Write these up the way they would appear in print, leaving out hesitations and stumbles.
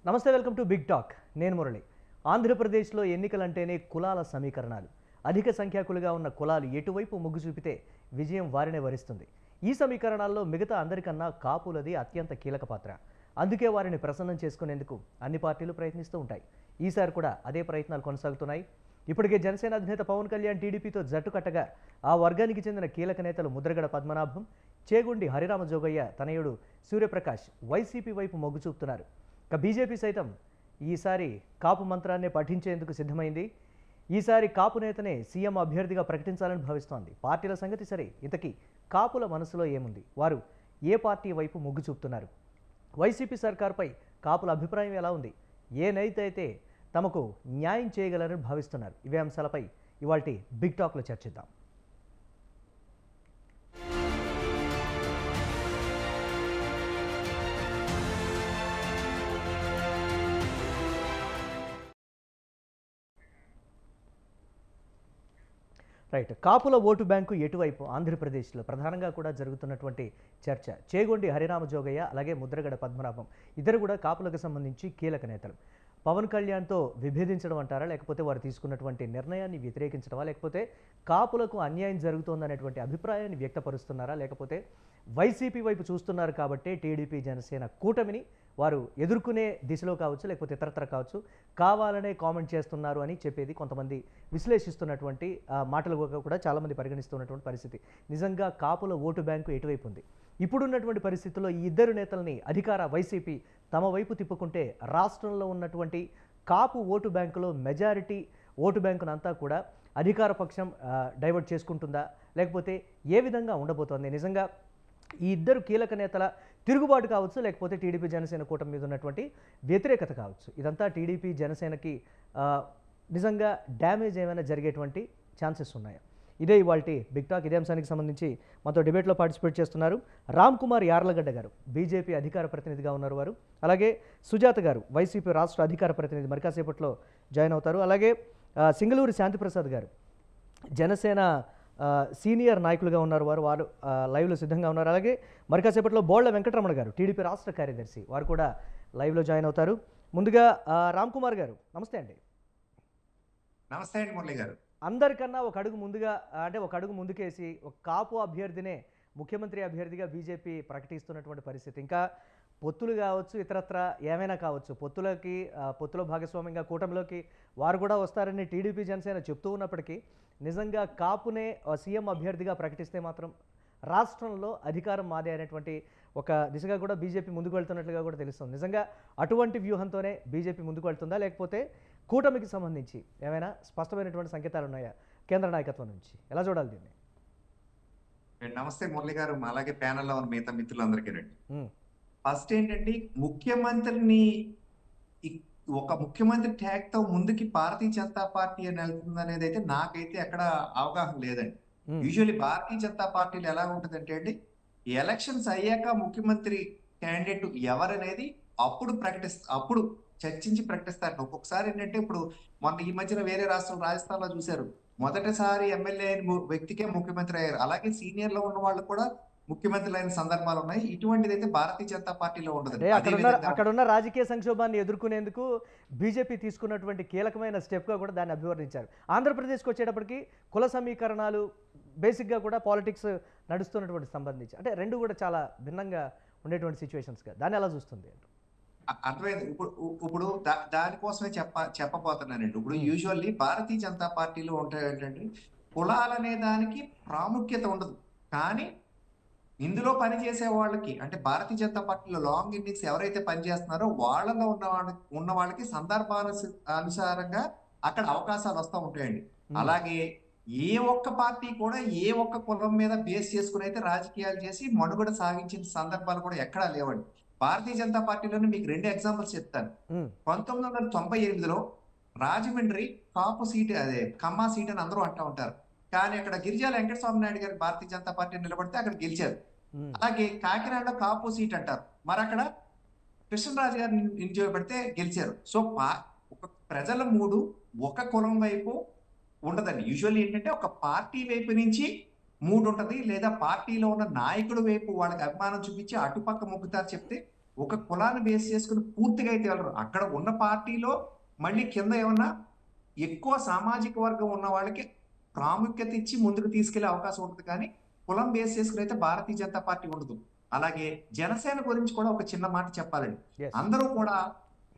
నమస్తే, welcome to big talk. నేను మురళి. ఆంధ్రప్రదేశ్లో ఎన్నికలంటేనే కులాల సమీకరణాలు. అధిక సంఖ్యాకులుగా ఉన్న కులాలు ఎటువైపు మొగ్గు చూపితే విజయం వారినే వరిస్తుంది. ఈ సమీకరణాల్లో మిగతా అందరికన్నా కాపులది అత్యంత కీలక పాత్ర. అందుకే వారిని ప్రసన్నం చేసుకునేందుకు అన్ని పార్టీలు ప్రయత్నిస్తూ ఉంటాయి. ఈసారి కూడా అదే ప్రయత్నాలు కొనసాగుతున్నాయి. ఇప్పటికే జనసేన అధినేత పవన్ కళ్యాణ్ టీడీపీతో జట్టు కట్టగా ఆ వర్గానికి చెందిన కీలక నేతలు ముద్రగడ పద్మనాభం, చేగొండి హరిరామ జోగయ్య తనయుడు సూర్యప్రకాష్ వైసీపీ వైపు మొగ్గు చూపుతున్నారు. ఇక బీజేపీ సైతం ఈసారి కాపు మంత్రాన్ని పఠించేందుకు సిద్ధమైంది. ఈసారి కాపు నేతనే సీఎం అభ్యర్థిగా ప్రకటించాలని భావిస్తోంది. పార్టీల సంగతి సరే, ఇంతకీ కాపుల మనసులో ఏముంది? వారు ఏ పార్టీ వైపు మొగ్గు చూపుతున్నారు? వైసీపీ సర్కార్పై కాపుల అభిప్రాయం ఎలా ఉంది? ఏ నేత అయితే తమకు న్యాయం చేయగలరని భావిస్తున్నారు? ఇవే అంశాలపై ఇవాల్టి బిగ్ టాక్లో చర్చిద్దాం. రైట్, కాపుల ఓటు బ్యాంకు ఎటువైపు? ఆంధ్రప్రదేశ్లో ప్రధానంగా కూడా జరుగుతున్నటువంటి చర్చ. చేగొండి హరిరామ జోగయ్య అలాగే ముద్రగడ పద్మనాభం ఇద్దరు కూడా కాపులకు సంబంధించి కీలక నేతలు. పవన్ కళ్యాణ్తో విభేదించడం అంటారా, లేకపోతే వారు తీసుకున్నటువంటి నిర్ణయాన్ని వ్యతిరేకించడమా, లేకపోతే కాపులకు అన్యాయం జరుగుతోందనేటువంటి అభిప్రాయాన్ని వ్యక్తపరుస్తున్నారా, లేకపోతే వైసీపీ వైపు చూస్తున్నారు కాబట్టే టీడీపీ జనసేన కూటమిని వారు ఎదుర్కొనే దిశలో కావచ్చు, లేకపోతే ఇతరత్ర కావచ్చు, కావాలనే కామెంట్ చేస్తున్నారు అని చెప్పేది కొంతమంది విశ్లేషిస్తున్నటువంటి మాటలుగా కూడా చాలామంది పరిగణిస్తున్నటువంటి పరిస్థితి. నిజంగా కాపుల ఓటు బ్యాంకు ఎటువైపు ఉంది? ఇప్పుడున్నటువంటి పరిస్థితుల్లో ఈ ఇద్దరు నేతల్ని అధికార వైసీపీ తమ వైపు తిప్పుకుంటే రాష్ట్రంలో ఉన్నటువంటి కాపు ఓటు బ్యాంకులో మెజారిటీ ఓటు బ్యాంకునంతా కూడా అధికార పక్షం డైవర్ట్ చేసుకుంటుందా, లేకపోతే ఏ విధంగా ఉండబోతోంది? నిజంగా ఈ ఇద్దరు కీలక నేతల తిరుగుబాటు కావచ్చు, లేకపోతే టీడీపీ జనసేన కూటమి మీద ఉన్నటువంటి వ్యతిరేకత కావచ్చు, ఇదంతా టీడీపీ జనసేనకి నిజంగా డ్యామేజ్ ఏమైనా జరిగేటువంటి ఛాన్సెస్ ఉన్నాయా? ఇదే ఇవాల్టి బిగ్ టాక్. ఇదే అంశానికి సంబంధించి మనతో డిబేట్లో పార్టిసిపేట్ చేస్తున్నారు రామ్ కుమార్ యార్లగడ్డ గారు, బీజేపీ అధికార ప్రతినిధిగా ఉన్నారు వారు. అలాగే సుజాత గారు, వైసీపీ రాష్ట్ర అధికార ప్రతినిధి, మరి కాసేపట్లో జాయిన్ అవుతారు. అలాగే సింగళూరి శాంతిప్రసాద్ గారు, జనసేన సీనియర్ నాయకులుగా ఉన్నారు వారు లైవ్లో సిద్ధంగా ఉన్నారు. అలాగే మరి కాసేపట్లో బోళ్ల వెంకటరమణ గారు, టీడీపీ రాష్ట్ర కార్యదర్శి, వారు కూడా లైవ్లో జాయిన్ అవుతారు. ముందుగా రామ్ కుమార్ గారు, నమస్తే అండి. నమస్తే అండి మురళి గారు. అందరికన్నా ఒక అడుగు ముందుగా, అంటే ఒక అడుగు ముందుకేసి ఒక కాపు అభ్యర్థినే ముఖ్యమంత్రి అభ్యర్థిగా బీజేపీ ప్రకటిస్తున్నటువంటి పరిస్థితి. ఇంకా పొత్తులు కావచ్చు, ఇతరత్ర ఏమైనా కావచ్చు, పొత్తులో భాగస్వామ్యంగా కూటమిలోకి వారు కూడా వస్తారని టీడీపీ జనసేన చెప్తూ ఉన్నప్పటికీ నిజంగా కాపునే సీఎం అభ్యర్థిగా ప్రకటిస్తే మాత్రం రాష్ట్రంలో అధికారం మాదే అనేటువంటి ఒక దిశగా కూడా బీజేపీ ముందుకు వెళ్తున్నట్లుగా కూడా తెలుస్తుంది. నిజంగా అటువంటి వ్యూహంతోనే బీజేపీ ముందుకు వెళ్తుందా, లేకపోతే కూటమికి సంబంధించి ఏమైనా స్పష్టమైనటువంటి సంకేతాలు ఉన్నాయా కేంద్ర నాయకత్వం నుంచి? ఎలా చూడాలి దీన్ని? నమస్తే మురళి గారు, అలాగే ప్యానెల్లో ఉన్న మిగతా మిత్రులందరికీ రండి. ఫస్ట్ ఏంటంటే, ఒక ముఖ్యమంత్రి ట్యాగ్ తో ముందుకి భారతీయ జనతా పార్టీ అని వెళ్తుంది అనేది అయితే నాకైతే ఎక్కడ అవగాహన లేదండి. యూజువల్లీ భారతీయ జనతా పార్టీలు ఎలా ఉంటుందంటే అండి, ఎలక్షన్స్ అయ్యాక ముఖ్యమంత్రి క్యాండిడేట్ ఎవరనేది అప్పుడు చర్చించి ప్రకటిస్తారు. ఒక్కొక్కసారి ఏంటంటే, ఇప్పుడు మొన్న ఈ మధ్యన వేరే రాష్ట్రం రాజస్థాన్ లో చూశారు, మొదటిసారి ఎమ్మెల్యే అయిన వ్యక్తికే ముఖ్యమంత్రి అయ్యారు. అలాగే సీనియర్ లో ఉన్న వాళ్ళు కూడా ముఖ్యమంత్రులు అయిన సందర్భాలు ఉన్నాయి. ఇటువంటిది అయితే భారతీయ జనతా పార్టీలో ఉండదు. అక్కడున్న రాజకీయ సంక్షోభాన్ని ఎదుర్కొనేందుకు బీజేపీ తీసుకున్నటువంటి కీలకమైన స్టెప్గా కూడా దాన్ని అభివర్ణించారు. ఆంధ్రప్రదేశ్కి వచ్చేటప్పటికి కుల సమీకరణాలు బేసిక్గా కూడా పాలిటిక్స్ నడుస్తున్నటువంటి సంబంధించి, అంటే రెండు కూడా చాలా భిన్నంగా ఉండేటువంటి సిచ్యువేషన్స్గా దాన్ని ఎలా చూస్తుంది? అర్థమైంది. ఇప్పుడు దానికోసమే చెప్పబోతున్నానండి. ఇప్పుడు యూజువల్లీ భారతీయ జనతా పార్టీలో ఉంటాయి ఏంటంటే, కులాలనే దానికి ప్రాముఖ్యత ఉండదు. కానీ ఇందులో పనిచేసే వాళ్ళకి, అంటే భారతీయ జనతా పార్టీలో లాంగ్ ఇన్నింగ్స్ ఎవరైతే పనిచేస్తున్నారో వాళ్ళలో ఉన్న వాళ్ళకి అనుసారంగా అక్కడ అవకాశాలు వస్తూ ఉంటాయండి. అలాగే ఏ ఒక్క పార్టీ కూడా ఏ ఒక్క కులం మీద బేస్ చేసుకుని అయితే రాజకీయాలు చేసి మనుగడ సాగించిన సందర్భాలు కూడా ఎక్కడా లేవండి. భారతీయ జనతా పార్టీలోనే మీకు 2 ఎగ్జాంపుల్స్ చెప్తాను. 1998లో రాజమండ్రి కాపు సీట్, అదే కమ్మా సీట్ అని అందరూ అంటూ ఉంటారు. కానీ అక్కడ గిరిజాల వెంకటస్వామి నాయుడు గారు భారతీయ జనతా పార్టీ నిలబడితే అక్కడ గెలిచారు. అలాగే కాకినాడలో కాపు సీట్ అంటారు, మరి అక్కడ కృష్ణరాజు గారు నిలిచిపెడితే గెలిచారు. సో ప్రజల మూడు ఒక కులం వైపు ఉండదండి. యూజువల్లీ ఏంటంటే, ఒక పార్టీ వైపు నుంచి మూడు ఉంటది, లేదా పార్టీలో ఉన్న నాయకుడి వైపు వాళ్ళకి అభిమానం చూపించి అటుపక్క మొగ్గుతారు చెప్తే ఒక కులాన్ని బేస్ చేసుకుని పూర్తిగా అయితే వెళ్ళరు. అక్కడ ఉన్న పార్టీలో మళ్ళీ కింద ఏమన్నా ఎక్కువ సామాజిక వర్గం ఉన్న వాళ్ళకి ప్రాముఖ్యత ఇచ్చి ముందుకు తీసుకెళ్లే అవకాశం ఉంటుంది. కానీ కులం బేస్ చేసుకుని అయితే భారతీయ జనతా పార్టీ ఉండదు. అలాగే జనసేన గురించి కూడా ఒక చిన్న మాట చెప్పాలండి. ఎస్. అందరూ కూడా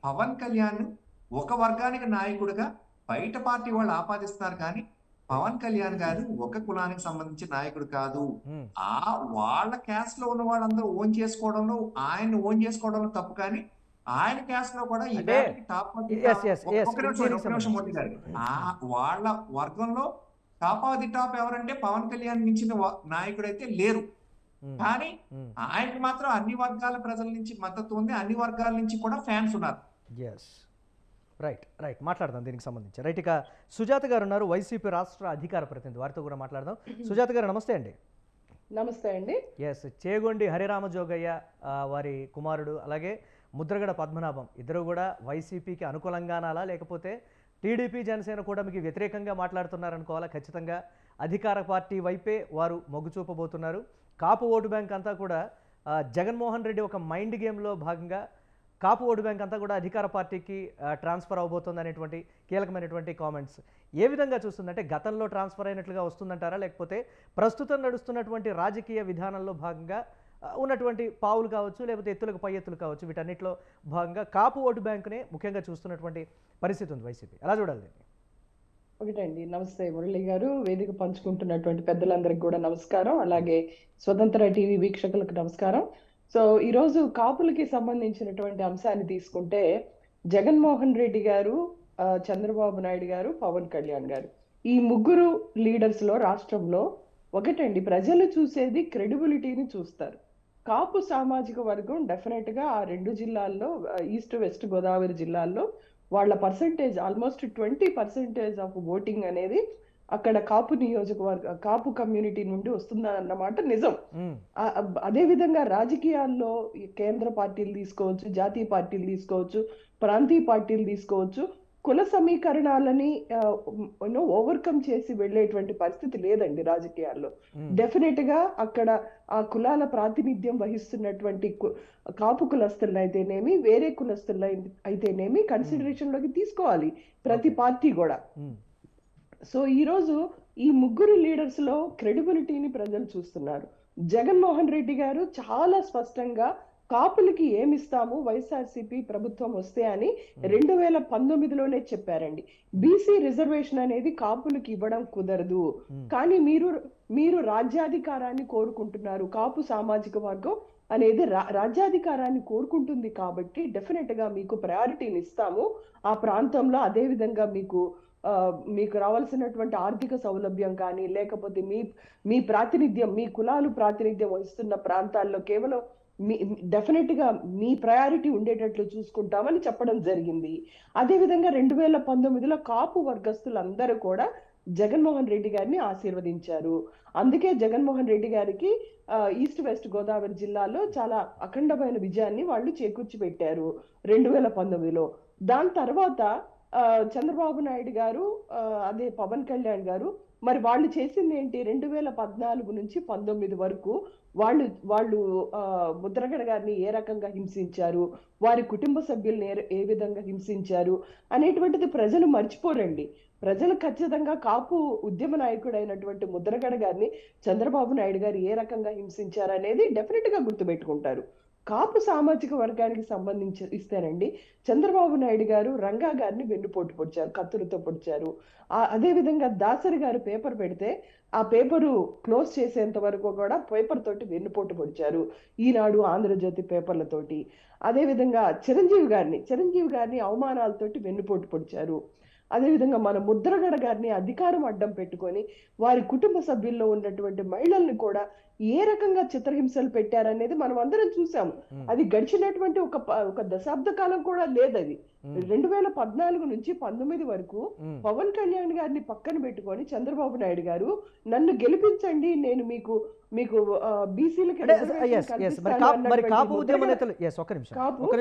పవన్ కళ్యాణ్ ఒక వర్గానికి నాయకుడిగా బయట పార్టీ వాళ్ళు ఆపాదిస్తున్నారు. కానీ పవన్ కళ్యాణ్ గారు ఒక కులానికి సంబంధించిన నాయకుడు కాదు. ఆ వాళ్ళ క్యాస్ట్ లో ఉన్న వాళ్ళందరూ ఓన్ చేసుకోవడంలో, ఆయన ఓన్ చేసుకోవడంలో తప్పు. కానీ ఆయన క్యాస్ట్ లో కూడా ఈ అంటే టాప్ ఎస్ ఎస్ ఎస్ ఒక నిమిషం మోదీ గారు, ఆ వాళ్ళ వర్గంలో టాప్ ఆఫ్ ది టాప్ ఎవరంటే పవన్ కళ్యాణ్ మించిన నాయకుడు అయితే లేరు. కానీ ఆయనకి మాత్రం అన్ని వర్గాల ప్రజల నుంచి మద్దతు ఉంది, అన్ని వర్గాల నుంచి కూడా ఫ్యాన్స్ ఉన్నారు. ఎస్, రైట్ రైట్, మాట్లాడదాం దీనికి సంబంధించి. రైట్, ఇక సుజాత గారు ఉన్నారు, వైసీపీ రాష్ట్ర అధికార ప్రతినిధి, వారితో కూడా మాట్లాడదాం. సుజాత గారు నమస్తే అండి. నమస్తే అండి. ఎస్, చేగొండి హరిరామ జోగయ్య వారి కుమారుడు, అలాగే ముద్రగడ పద్మనాభం ఇద్దరు కూడా వైసీపీకి అనుకూలంగానాలా, లేకపోతే టీడీపీ జనసేన కూడా మీకు వ్యతిరేకంగా మాట్లాడుతున్నారనుకోవాలా? ఖచ్చితంగా అధికార పార్టీ వైపే వారు మొగ్గు చూపబోతున్నారు. కాపు ఓటు బ్యాంక్ అంతా కూడా జగన్మోహన్ రెడ్డి ఒక మైండ్ గేమ్లో భాగంగా కాపు ఓటు బ్యాంక్ అంతా కూడా అధికార పార్టీకి ట్రాన్స్ఫర్ అవబోతుంది అనేటువంటి కీలకమైనటువంటి కామెంట్స్ ఏ విధంగా చూస్తుందంటే, గతంలో ట్రాన్స్ఫర్ అయినట్లుగా వస్తుందంటారా, లేకపోతే ప్రస్తుతం నడుస్తున్నటువంటి రాజకీయ విధానంలో భాగంగా ఉన్నటువంటి పావులు కావచ్చు, లేకపోతే ఎత్తులకు పై ఎత్తులు కావచ్చు, వీటన్నిటిలో భాగంగా కాపు ఓటు బ్యాంకునే ముఖ్యంగా చూస్తున్నటువంటి పరిస్థితి ఉంది వైసీపీ, ఎలా చూడాలి దీన్ని? ఒకటండి, నమస్తే మురళి గారు, వేదిక పంచుకుంటున్నటువంటి పెద్దలందరికీ కూడా నమస్కారం, అలాగే స్వతంత్ర టీవీ వీక్షకులకు నమస్కారం. సో ఈరోజు కాపులకి సంబంధించినటువంటి అంశాన్ని తీసుకుంటే, జగన్మోహన్ రెడ్డి గారు, చంద్రబాబు నాయుడు గారు, పవన్ కళ్యాణ్ గారు, ఈ ముగ్గురు లీడర్స్ లో రాష్ట్రంలో ఒకటండి, ప్రజలు చూసేది క్రెడిబిలిటీని చూస్తారు. కాపు సామాజిక వర్గం డెఫినెట్ గా ఆ రెండు జిల్లాల్లో, ఈస్ట్ వెస్ట్ గోదావరి జిల్లాల్లో వాళ్ళ పర్సంటేజ్ ఆల్మోస్ట్ 20% ఆఫ్ ఓటింగ్ అనేది అక్కడ కాపు నియోజకవర్గ కాపు కమ్యూనిటీ నుండి వస్తుందన్నమాట నిజం. అదే విధంగా రాజకీయాల్లో కేంద్ర పార్టీలు తీసుకోవచ్చు, జాతీయ పార్టీలు తీసుకోవచ్చు, ప్రాంతీయ పార్టీలు తీసుకోవచ్చు, కుల సమీకరణాలని ఓవర్కమ్ చేసి వెళ్ళేటువంటి పరిస్థితి లేదండి రాజకీయాల్లో. డెఫినెట్ గా అక్కడ ఆ కులాల ప్రాతినిధ్యం వహిస్తున్నటువంటి కాపు కులస్తులను అయితేనేమి, వేరే కులస్తులు అయితేనేమి కన్సిడరేషన్ లోకి తీసుకోవాలి ప్రతి పార్టీ కూడా. సో ఈ రోజు ఈ ముగ్గురు లీడర్స్ లో క్రెడిబిలిటీని ప్రజలు చూస్తున్నారు. జగన్మోహన్ రెడ్డి గారు చాలా స్పష్టంగా కాపులకి ఏమిస్తాము వైఎస్ఆర్సీపీ ప్రభుత్వం వస్తే అని 2019లోనే చెప్పారండి. బీసీ రిజర్వేషన్ అనేది కాపులకి ఇవ్వడం కుదరదు, కానీ మీరు రాజ్యాధికారాన్ని కోరుకుంటున్నారు. కాపు సామాజిక వర్గం అనేది రాజ్యాధికారాన్ని కోరుకుంటుంది కాబట్టి డెఫినెట్ గా మీకు ప్రయారిటీని ఇస్తాము ఆ ప్రాంతంలో. అదే విధంగా మీకు రావాల్సినటువంటి ఆర్థిక సౌలభ్యం కానీ, లేకపోతే మీ ప్రాతినిధ్యం, మీ కులాలు ప్రాతినిధ్యం వహిస్తున్న ప్రాంతాల్లో కేవలం డెఫినెట్ గా మీ ప్రయారిటీ ఉండేటట్లు చూసుకుంటామని చెప్పడం జరిగింది. అదే విధంగా 2019లో కాపు వర్గస్తులందరూ కూడా జగన్మోహన్ రెడ్డి గారిని ఆశీర్వదించారు. అందుకే జగన్మోహన్ రెడ్డి గారికి ఈస్ట్ వెస్ట్ గోదావరి జిల్లాలో చాలా అఖండమైన విజయాన్ని వాళ్ళు చేకూర్చి పెట్టారు 2019లో. దాని తర్వాత చంద్రబాబు నాయుడు గారు, అదే పవన్ కళ్యాణ్ గారు, మరి వాళ్ళు చేసింది ఏంటి? 2014 నుంచి 19 వరకు వాళ్ళు ముద్రగడ గారిని ఏ రకంగా హింసించారు, వారి కుటుంబ సభ్యుల్ని ఏ విధంగా హింసించారు అనేటువంటిది ప్రజలు మర్చిపోరండి. ప్రజలు ఖచ్చితంగా కాపు ఉద్యమ నాయకుడు అయినటువంటి ముద్రగడ గారిని చంద్రబాబు నాయుడు గారు ఏ రకంగా హింసించారు అనేది డెఫినెట్ గా గుర్తుపెట్టుకుంటారు. కాపు సామాజిక వర్గానికి సంబంధించి ఇస్తేనండి, చంద్రబాబు నాయుడు గారు రంగా గారిని వెన్నుపోటు పొడిచారు, కత్తులతో పొడిచారు. అదే విధంగా దాసరి గారు పేపర్ పెడితే ఆ పేపరు క్లోజ్ చేసేంత వరకు కూడా పేపర్ తోటి వెన్నుపోటు పొడిచారు, ఈనాడు ఆంధ్రజ్యోతి పేపర్లతోటి. అదే విధంగా చిరంజీవి గారిని అవమానాలతోటి వెన్నుపోటు పొడిచారు. అదేవిధంగా మన ముద్రగడ గారిని అధికారం అడ్డం పెట్టుకొని వారి కుటుంబ సభ్యుల్లో ఉన్నటువంటి మహిళల్ని కూడా ఏ రకంగా చిత్రహింసలు పెట్టారనేది మనం అందరం చూసాము. అది గడిచినటువంటి ఒక దశాబ్ద కాలం కూడా లేదది. 2014 నుంచి 19 వరకు పవన్ కళ్యాణ్ గారిని పక్కన పెట్టుకొని చంద్రబాబు నాయుడు గారు నన్ను గెలిపించండి, నేను మీకు బీసీలకి కాపు ఉద్యమ నేతలు ఒక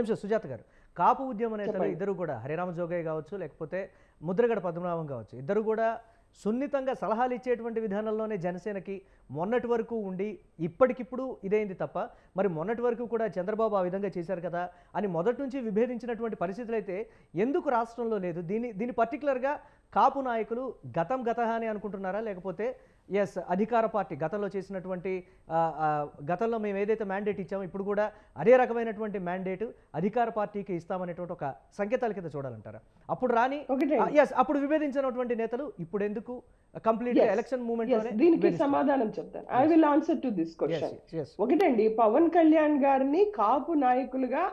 నిమిషం సుజాత గారు, కాపు ఉద్యమ నేతలు ఇద్దరు కూడా హరిరామ జోగయ్య కావచ్చు, లేకపోతే ముద్రగడ పద్మనాభం కావచ్చు, ఇద్దరు కూడా సున్నితంగా సలహాలు ఇచ్చేటువంటి విధానంలోనే జనసేనకి మొన్నటి వరకు ఉండి ఇప్పటికిప్పుడు ఇదైంది తప్ప మరి మొన్నటి వరకు కూడా చంద్రబాబు ఆ విధంగా చేశారు కదా అని మొదటి నుంచి విభేదించినటువంటి పరిస్థితులు అయితే ఎందుకు రాష్ట్రంలో లేదు? దీని పర్టికులర్గా కాపు నాయకులు గతం అని అనుకుంటున్నారా, లేకపోతే ఎస్ అధికార పార్టీ గతంలో చేసినటువంటి గతంలో మేము ఏదైతే మ్యాండేట్ ఇచ్చామో ఇప్పుడు కూడా అదే రకమైనటువంటి మ్యాండేట్ అధికార పార్టీకి ఇస్తామనేటువంటి ఒక సంకేతాల కింద చూడాలంటారా? అప్పుడు రాని ఎస్ అప్పుడు విభేదించినటువంటి నేతలు ఇప్పుడు ఎందుకు కంప్లీట్ ఎలక్షన్ మూమెంట్ దీనికి సమాధానం చెప్తాను. I will answer to this question. ఒకటండి, పవన్ కళ్యాణ్ గారిని కాపు నాయకులుగా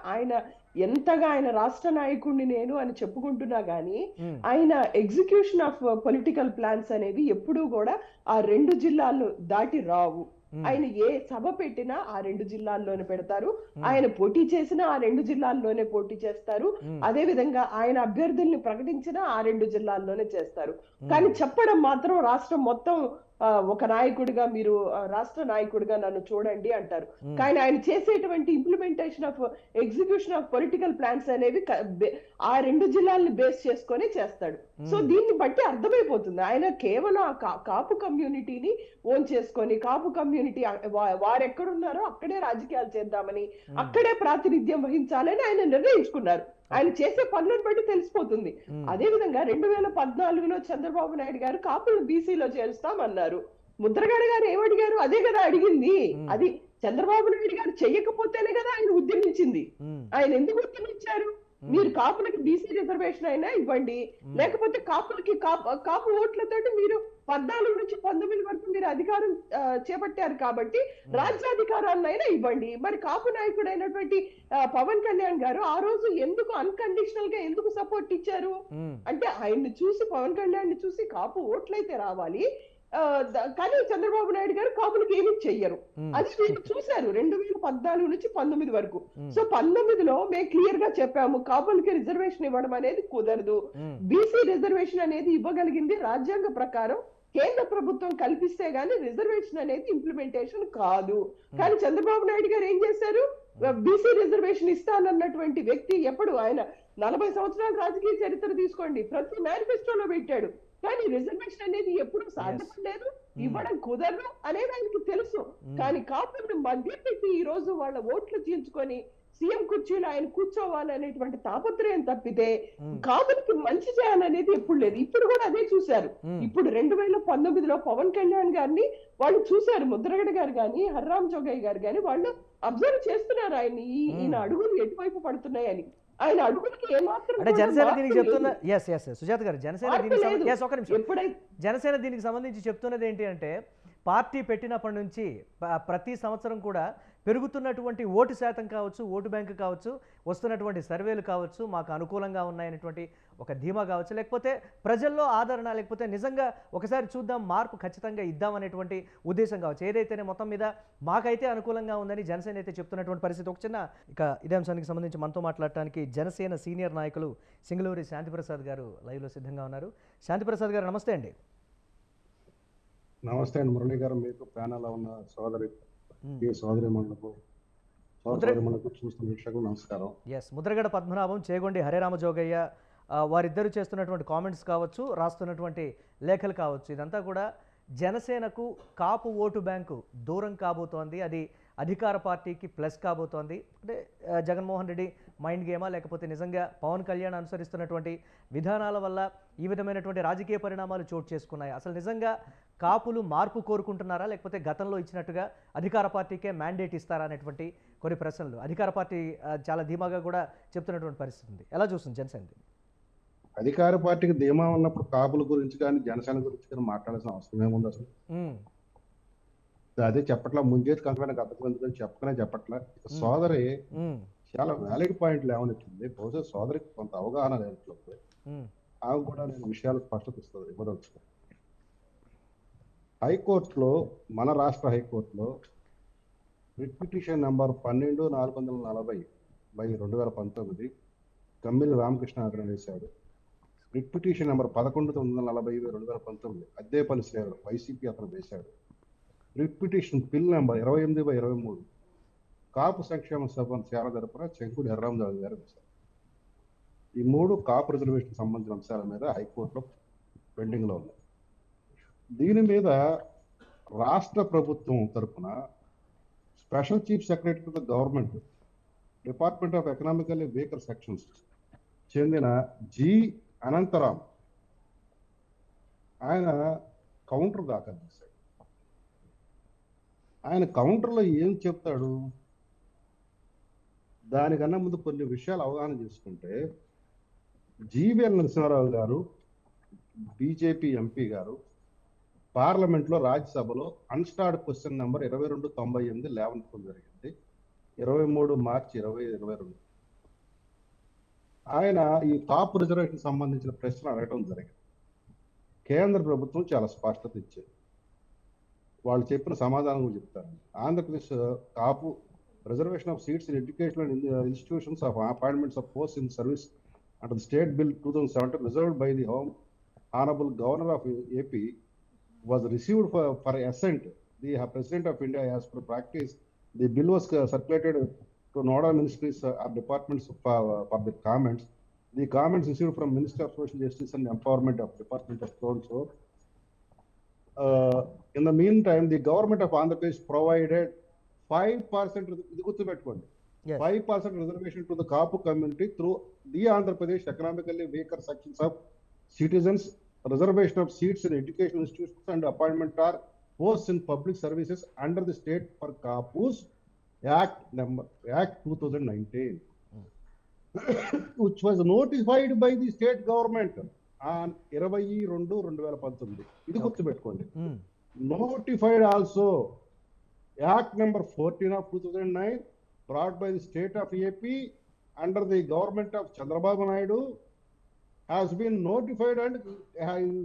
ఎంతగా ఆయన రాష్ట్ర నాయకుడిని నేను అని చెప్పుకుంటున్నా గానీ ఆయన ఎగ్జిక్యూషన్ ఆఫ్ పొలిటికల్ ప్లాన్స్ అనేవి ఎప్పుడూ కూడా ఆ 2 జిల్లాలను దాటి రావు. ఆయన ఏ సభ పెట్టినా ఆ 2 జిల్లాల్లోనే పెడతారు. ఆయన పోటీ చేసినా ఆ 2 జిల్లాల్లోనే పోటీ చేస్తారు. అదే విధంగా ఆయన అభ్యర్థుల్ని ప్రకటించినా ఆ 2 జిల్లాల్లోనే చేస్తారు. కానీ చెప్పడం మాత్రం రాష్ట్రం మొత్తం ఒక నాయకుడిగా మీరు రాష్ట్ర నాయకుడిగా నన్ను చూడండి అంటారు. కానీ ఆయన చేసేటువంటి implementation of execution of political plans అనేవి ఆ 2 జిల్లాల్ని బేస్ చేసుకొని చేస్తాడు. సో దీన్ని బట్టి అర్థమైపోతుంది ఆయన కేవలం కాపు కమ్యూనిటీని ఓన్ చేసుకొని కాపు కమ్యూనిటీ వారెక్కడున్నారో అక్కడే రాజకీయాలు చేద్దామని అక్కడే ప్రాతినిధ్యం వహించాలని ఆయన నిర్ణయించుకున్నారు. ఆయన చేసే పనులను బట్టి తెలిసిపోతుంది. అదే విధంగా 2014లో చంద్రబాబు నాయుడు గారు కాపులను బీసీలో చేరుస్తామన్నారు. ముద్రగడ గారు ఏమడిగారు? అదే కదా అడిగింది. అది చంద్రబాబు నాయుడు గారు చెయ్యకపోతేనే కదా ఆయన ఉద్యమించింది. ఆయన ఎందుకు ఉద్యమించారు? మీరు కాపులకి బీసీ రిజర్వేషన్ అయినా ఇవ్వండి, లేకపోతే కాపులకి కాపు ఓట్లతోటి మీరు 14 నుంచి 19 వరకు మీరు అధికారం చేపట్టారు కాబట్టి రాజ్యాధికారాన్నైనా ఇవ్వండి. మరి కాపు నాయకుడైనటువంటి పవన్ కళ్యాణ్ గారు ఆ రోజు ఎందుకు అన్కండిషనల్ గా ఎందుకు సపోర్ట్ ఇచ్చారు అంటే ఆయన్ని చూసి, పవన్ కళ్యాణ్ ని చూసి కాపు ఓట్లయితే రావాలి, కానీ చంద్రబాబు నాయుడు గారు కాపులకు ఏమీ చెయ్యరు. అది మీరు చూశారు 2014 నుంచి 19 వరకు. సో 19లో మేము క్లియర్ గా చెప్పాము కాపులకి రిజర్వేషన్ ఇవ్వడం అనేది కుదరదు. బీసీ రిజర్వేషన్ అనేది ఇవ్వగలిగింది రాజ్యాంగ ప్రకారం కేంద్ర ప్రభుత్వం కల్పిస్తే గానీ రిజర్వేషన్ అనేది ఇంప్లిమెంటేషన్ కాదు. కానీ చంద్రబాబు నాయుడు గారు ఏం చేశారు? బీసీ రిజర్వేషన్ ఇస్తానన్నటువంటి వ్యక్తి ఎప్పుడు ఆయన 40 సంవత్సరాల రాజకీయ చరిత్ర తీసుకోండి, ప్రతి మేనిఫెస్టోలో పెట్టాడు. కానీ రిజర్వేషన్ అనేది ఎప్పుడు సాధ్యపడలేదు, ఇవ్వడం కుదరదు అనేది ఆయనకి తెలుసు. కానీ కాపులను మధ్య పెట్టి ఈ రోజు వాళ్ళ ఓట్లు చీల్చుకొని సీఎం కుర్చీలో ఆయన కూర్చోవాలనేటువంటి తాపత్రయం తప్పితే కాపులకి మంచి చేయాలనేది ఎప్పుడు లేదు. ఇప్పుడు కూడా అదే చూశారు. ఇప్పుడు 2019లో పవన్ కళ్యాణ్ గారిని వాళ్ళు చూశారు. ముద్రగడ గారు గాని హర్రామ్ జోగయ్య గారు గాని వాళ్ళు అబ్జర్వ్ చేస్తున్నారు ఆయన్ని, ఈయన అడుగులు ఎటువైపు పడుతున్నాయని. ఆయన అడుగులకి ఏమాత్రం అంటే జనసేన దీనికి చెప్తున్న సుజాత గారు జనసేన దీనికి సంబంధించి చెప్తున్నది ఏంటి అంటే పార్టీ పెట్టినప్పటి నుంచి ప్రతి సంవత్సరం కూడా పెరుగుతున్నటువంటి ఓటు శాతం కావచ్చు, ఓటు బ్యాంకు కావచ్చు, వస్తున్నటువంటి సర్వేలు కావచ్చు, మాకు అనుకూలంగా ఉన్నాయనేటువంటి ఒక ధీమా కావచ్చు, లేకపోతే ప్రజల్లో ఆదరణ, లేకపోతే నిజంగా ఒకసారి చూద్దాం మార్పు ఖచ్చితంగా ఇద్దామనేటువంటి ఉద్దేశం కావచ్చు. ఏదైతేనే మొత్తం మీద మాకైతే అనుకూలంగా ఉందని జనసేన అయితే చెప్తున్నటువంటి పరిస్థితి. ఒక చిన్న ఇదే అంశానికి సంబంధించి మనతో మాట్లాడటానికి జనసేన సీనియర్ నాయకులు సింగళూరి శాంతిప్రసాద్ గారు లైవ్లో సిద్ధంగా ఉన్నారు. శాంతిప్రసాద్ గారు నమస్తే అండి. నమస్తే అండి మురళి గారు, మీకు ప్యానల్ ఉన్న సోదరి సోదరిమణులకు చూస్తున్న వీక్షకులకు నమస్కారం. ముద్రగడ పద్మనాభం, చేగొండి హరిరామ జోగయ్య వారిద్దరూ చేస్తున్నటువంటి కామెంట్స్ కావచ్చు, రాస్తున్నటువంటి లేఖలు కావచ్చు, ఇదంతా కూడా జనసేనకు కాపు ఓటు బ్యాంకు దూరం కాబోతోంది. అది అధికార పార్టీకి ప్లస్ కాబోతోంది. అంటే జగన్మోహన్ రెడ్డి మైండ్ గేమా, లేకపోతే నిజంగా పవన్ కళ్యాణ్ అనుసరిస్తున్నటువంటి విధానాల వల్ల ఈ విధమైనటువంటి రాజకీయ పరిణామాలు చోటు చేసుకున్నాయి? అసలు నిజంగా కాపులు మార్పు కోరుకుంటున్నారా, లేకపోతే గతంలో ఇచ్చినట్టుగా అధికార పార్టీకే మ్యాండేట్ ఇస్తారా అనేటువంటి కొన్ని ప్రశ్నలు అధికార పార్టీ చాలా ధీమాగా కూడా చెప్తున్నటువంటి పరిస్థితి ఉంది. ఎలా చూస్తుంది జనసేన? అధికార పార్టీకి ధీమా ఉన్నప్పుడు కాపుల గురించి కానీ జనసేన గురించి కానీ మాట్లాడాల్సిన అవసరం ఏముంది అసలు? అదే చెప్పట్లా, ముంజేది కంకమైన గతకం ఎందుకని చెప్పట్లా. సోదరి చాలా వ్యాలిడ్ పాయింట్లు ఏమనిచ్చింది. బహుశా సోదరికి కొంత అవగాహన లేనట్లయితే ఆమె కూడా నేను విషయాలు స్పష్టత ఇస్తుంది ఇవ్వదలుచుకో. హైకోర్టులో, మన రాష్ట్ర హైకోర్టులో writ petition number 12,440/2019 Kammili Ramakrishna వేశాడు. Writ petition number 11,940/2019 Addepalli Sriram YCP అతను వేశాడు. Writ petition PIL number 28/23 Kapu సంక్షేమ సభ సేవ తరపున చెంకుడి హర్రామరావు గారు వేశారు. ఈ 3 కాపు రిజర్వేషన్ సంబంధించిన అంశాల మీద హైకోర్టులో పెండింగ్ లో ఉన్నాయి. దీని మీద రాష్ట్ర ప్రభుత్వం తరఫున special chief secretary to the government, department of economically weaker sections చెందిన జి అనంతరాం ఆయన కౌంటర్ దాఖలు చేశాడు. ఆయన కౌంటర్లో ఏం చెప్తాడు? దానికన్నా ముందు కొన్ని విషయాలు అవగాహన చేసుకుంటే, జీవీఎల్ నరసింహారావు గారు బీజేపీ ఎంపీ గారు పార్లమెంట్లో రాజ్యసభలో అన్స్టార్డ్ క్వశ్చన్ నెంబర్ 2298 లేవనెత్తడం జరిగింది 23 మార్చి 2022. ఆయన ఈ కాపు రిజర్వేషన్ సంబంధించిన ప్రశ్న అడగడం జరిగింది. కేంద్ర ప్రభుత్వం చాలా స్పష్టత ఇచ్చింది. వాళ్ళు చెప్పిన సమాధానం కూడా చెప్తారు. Andhra Pradesh Kapu reservation of seats in educational institutions of appointments of post in service under the state bill 2017 reserved by the Honorable Governor of AP was received for assent. The President of India, as per practice, the bill was circulated to nodal ministries or departments for the comments. The comments received from Minister of Social Justice and Empowerment of Department of so. In the meantime, the government of Andhra Pradesh provided 5% 5% reservation to the Kapu community through the Andhra Pradesh economically weaker sections of citizens, reservation of seats in educational institutions and appointment or posts in public services under the State for Kapus Act 2019, which was notified by the state government on 22/2019. ఇది గుర్తుపెట్టుకోండి. Notified also Act number 14 of 2009 brought by the state of AP under the government of Chandrababu Naidu has been notified and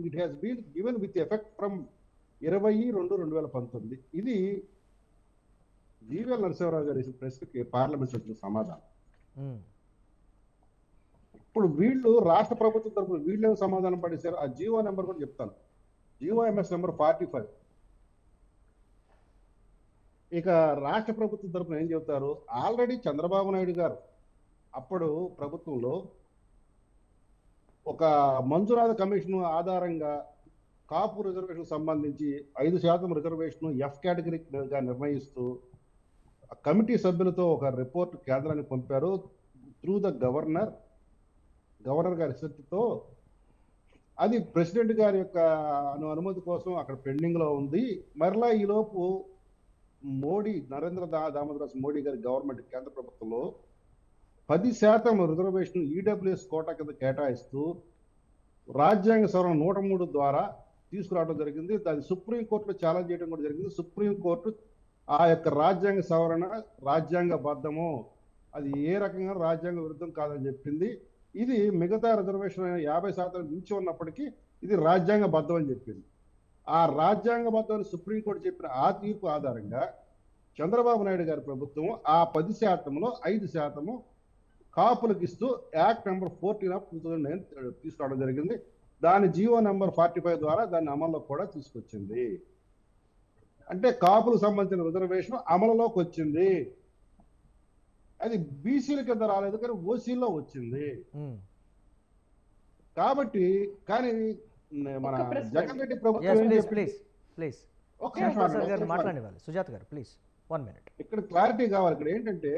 it has been given with effect from 22/2019. ఇది జీవీఎల్ నరసింహారావు గారి ప్రశ్నకి parliament వచ్చిన సమాధానం. ఇప్పుడు వీళ్ళు రాష్ట్ర ప్రభుత్వం తరఫున వీళ్ళేం సమాధానం పడేశారు? ఆ జీవో నెంబర్ కూడా చెప్తాను. GOMS number 45. ఇక రాష్ట్ర ప్రభుత్వం తరఫున ఏం చెప్తారు? ఆల్రెడీ చంద్రబాబు నాయుడు గారు అప్పుడు ప్రభుత్వంలో ఒక మంజునాథ కమిషన్ ఆధారంగా కాపు రిజర్వేషన్ సంబంధించి 5% రిజర్వేషన్ ఎఫ్ కేటగిరీగా నిర్ణయిస్తూ కమిటీ సభ్యులతో ఒక రిపోర్ట్ కేంద్రానికి పంపారు. త్రూ ద గవర్నర్ గారి రిసెప్ట్తో అది ప్రెసిడెంట్ గారి యొక్క అనుమతి కోసం అక్కడ పెండింగ్ లో ఉంది. మరలా ఈలోపు మోడీ నరేంద్ర దామోదర్ మోడీ గారి గవర్నమెంట్ కేంద్ర ప్రభుత్వంలో 10% రిజర్వేషన్ ఈడబ్ల్యూఎస్ కోటా కింద కేటాయిస్తూ రాజ్యాంగ సవరణ 103 ద్వారా తీసుకురావడం జరిగింది. దాన్ని సుప్రీంకోర్టులో ఛాలెంజ్ చేయడం కూడా జరిగింది. సుప్రీంకోర్టు ఆ యొక్క రాజ్యాంగ సవరణ రాజ్యాంగబద్ధము, అది ఏ రకంగా రాజ్యాంగ విరుద్ధం కాదని చెప్పింది. ఇది మిగతా రిజర్వేషన్ 50% మించి ఉన్నప్పటికీ ఇది రాజ్యాంగబద్ధం అని చెప్పింది. ఆ రాజ్యాంగబద్ధం సుప్రీంకోర్టు చెప్పిన ఆ తీర్పు ఆధారంగా చంద్రబాబు నాయుడు గారి ప్రభుత్వం ఆ 10%లో 5% కాపులకు ఇస్తూ యాక్ట్ నెంబర్ 14 of 2009 తీసుకురావడం జరిగింది. దాని జీవో నెంబర్ 45 ద్వారా దాన్ని అమల్లో కూడా తీసుకొచ్చింది. అంటే కాపులకు సంబంధించిన రిజర్వేషన్ అమలులోకి వచ్చింది. అది బీసీల కింద రాలేదు, కానీ ఓసీలో వచ్చింది. కాబట్టి కానీ మన జగన్ రెడ్డి ప్రభుత్వం సుజాత గారు ప్లీజ్ 1 minute. ఇక్కడ క్లారిటీ కావాలి. ఇక్కడ ఏంటంటే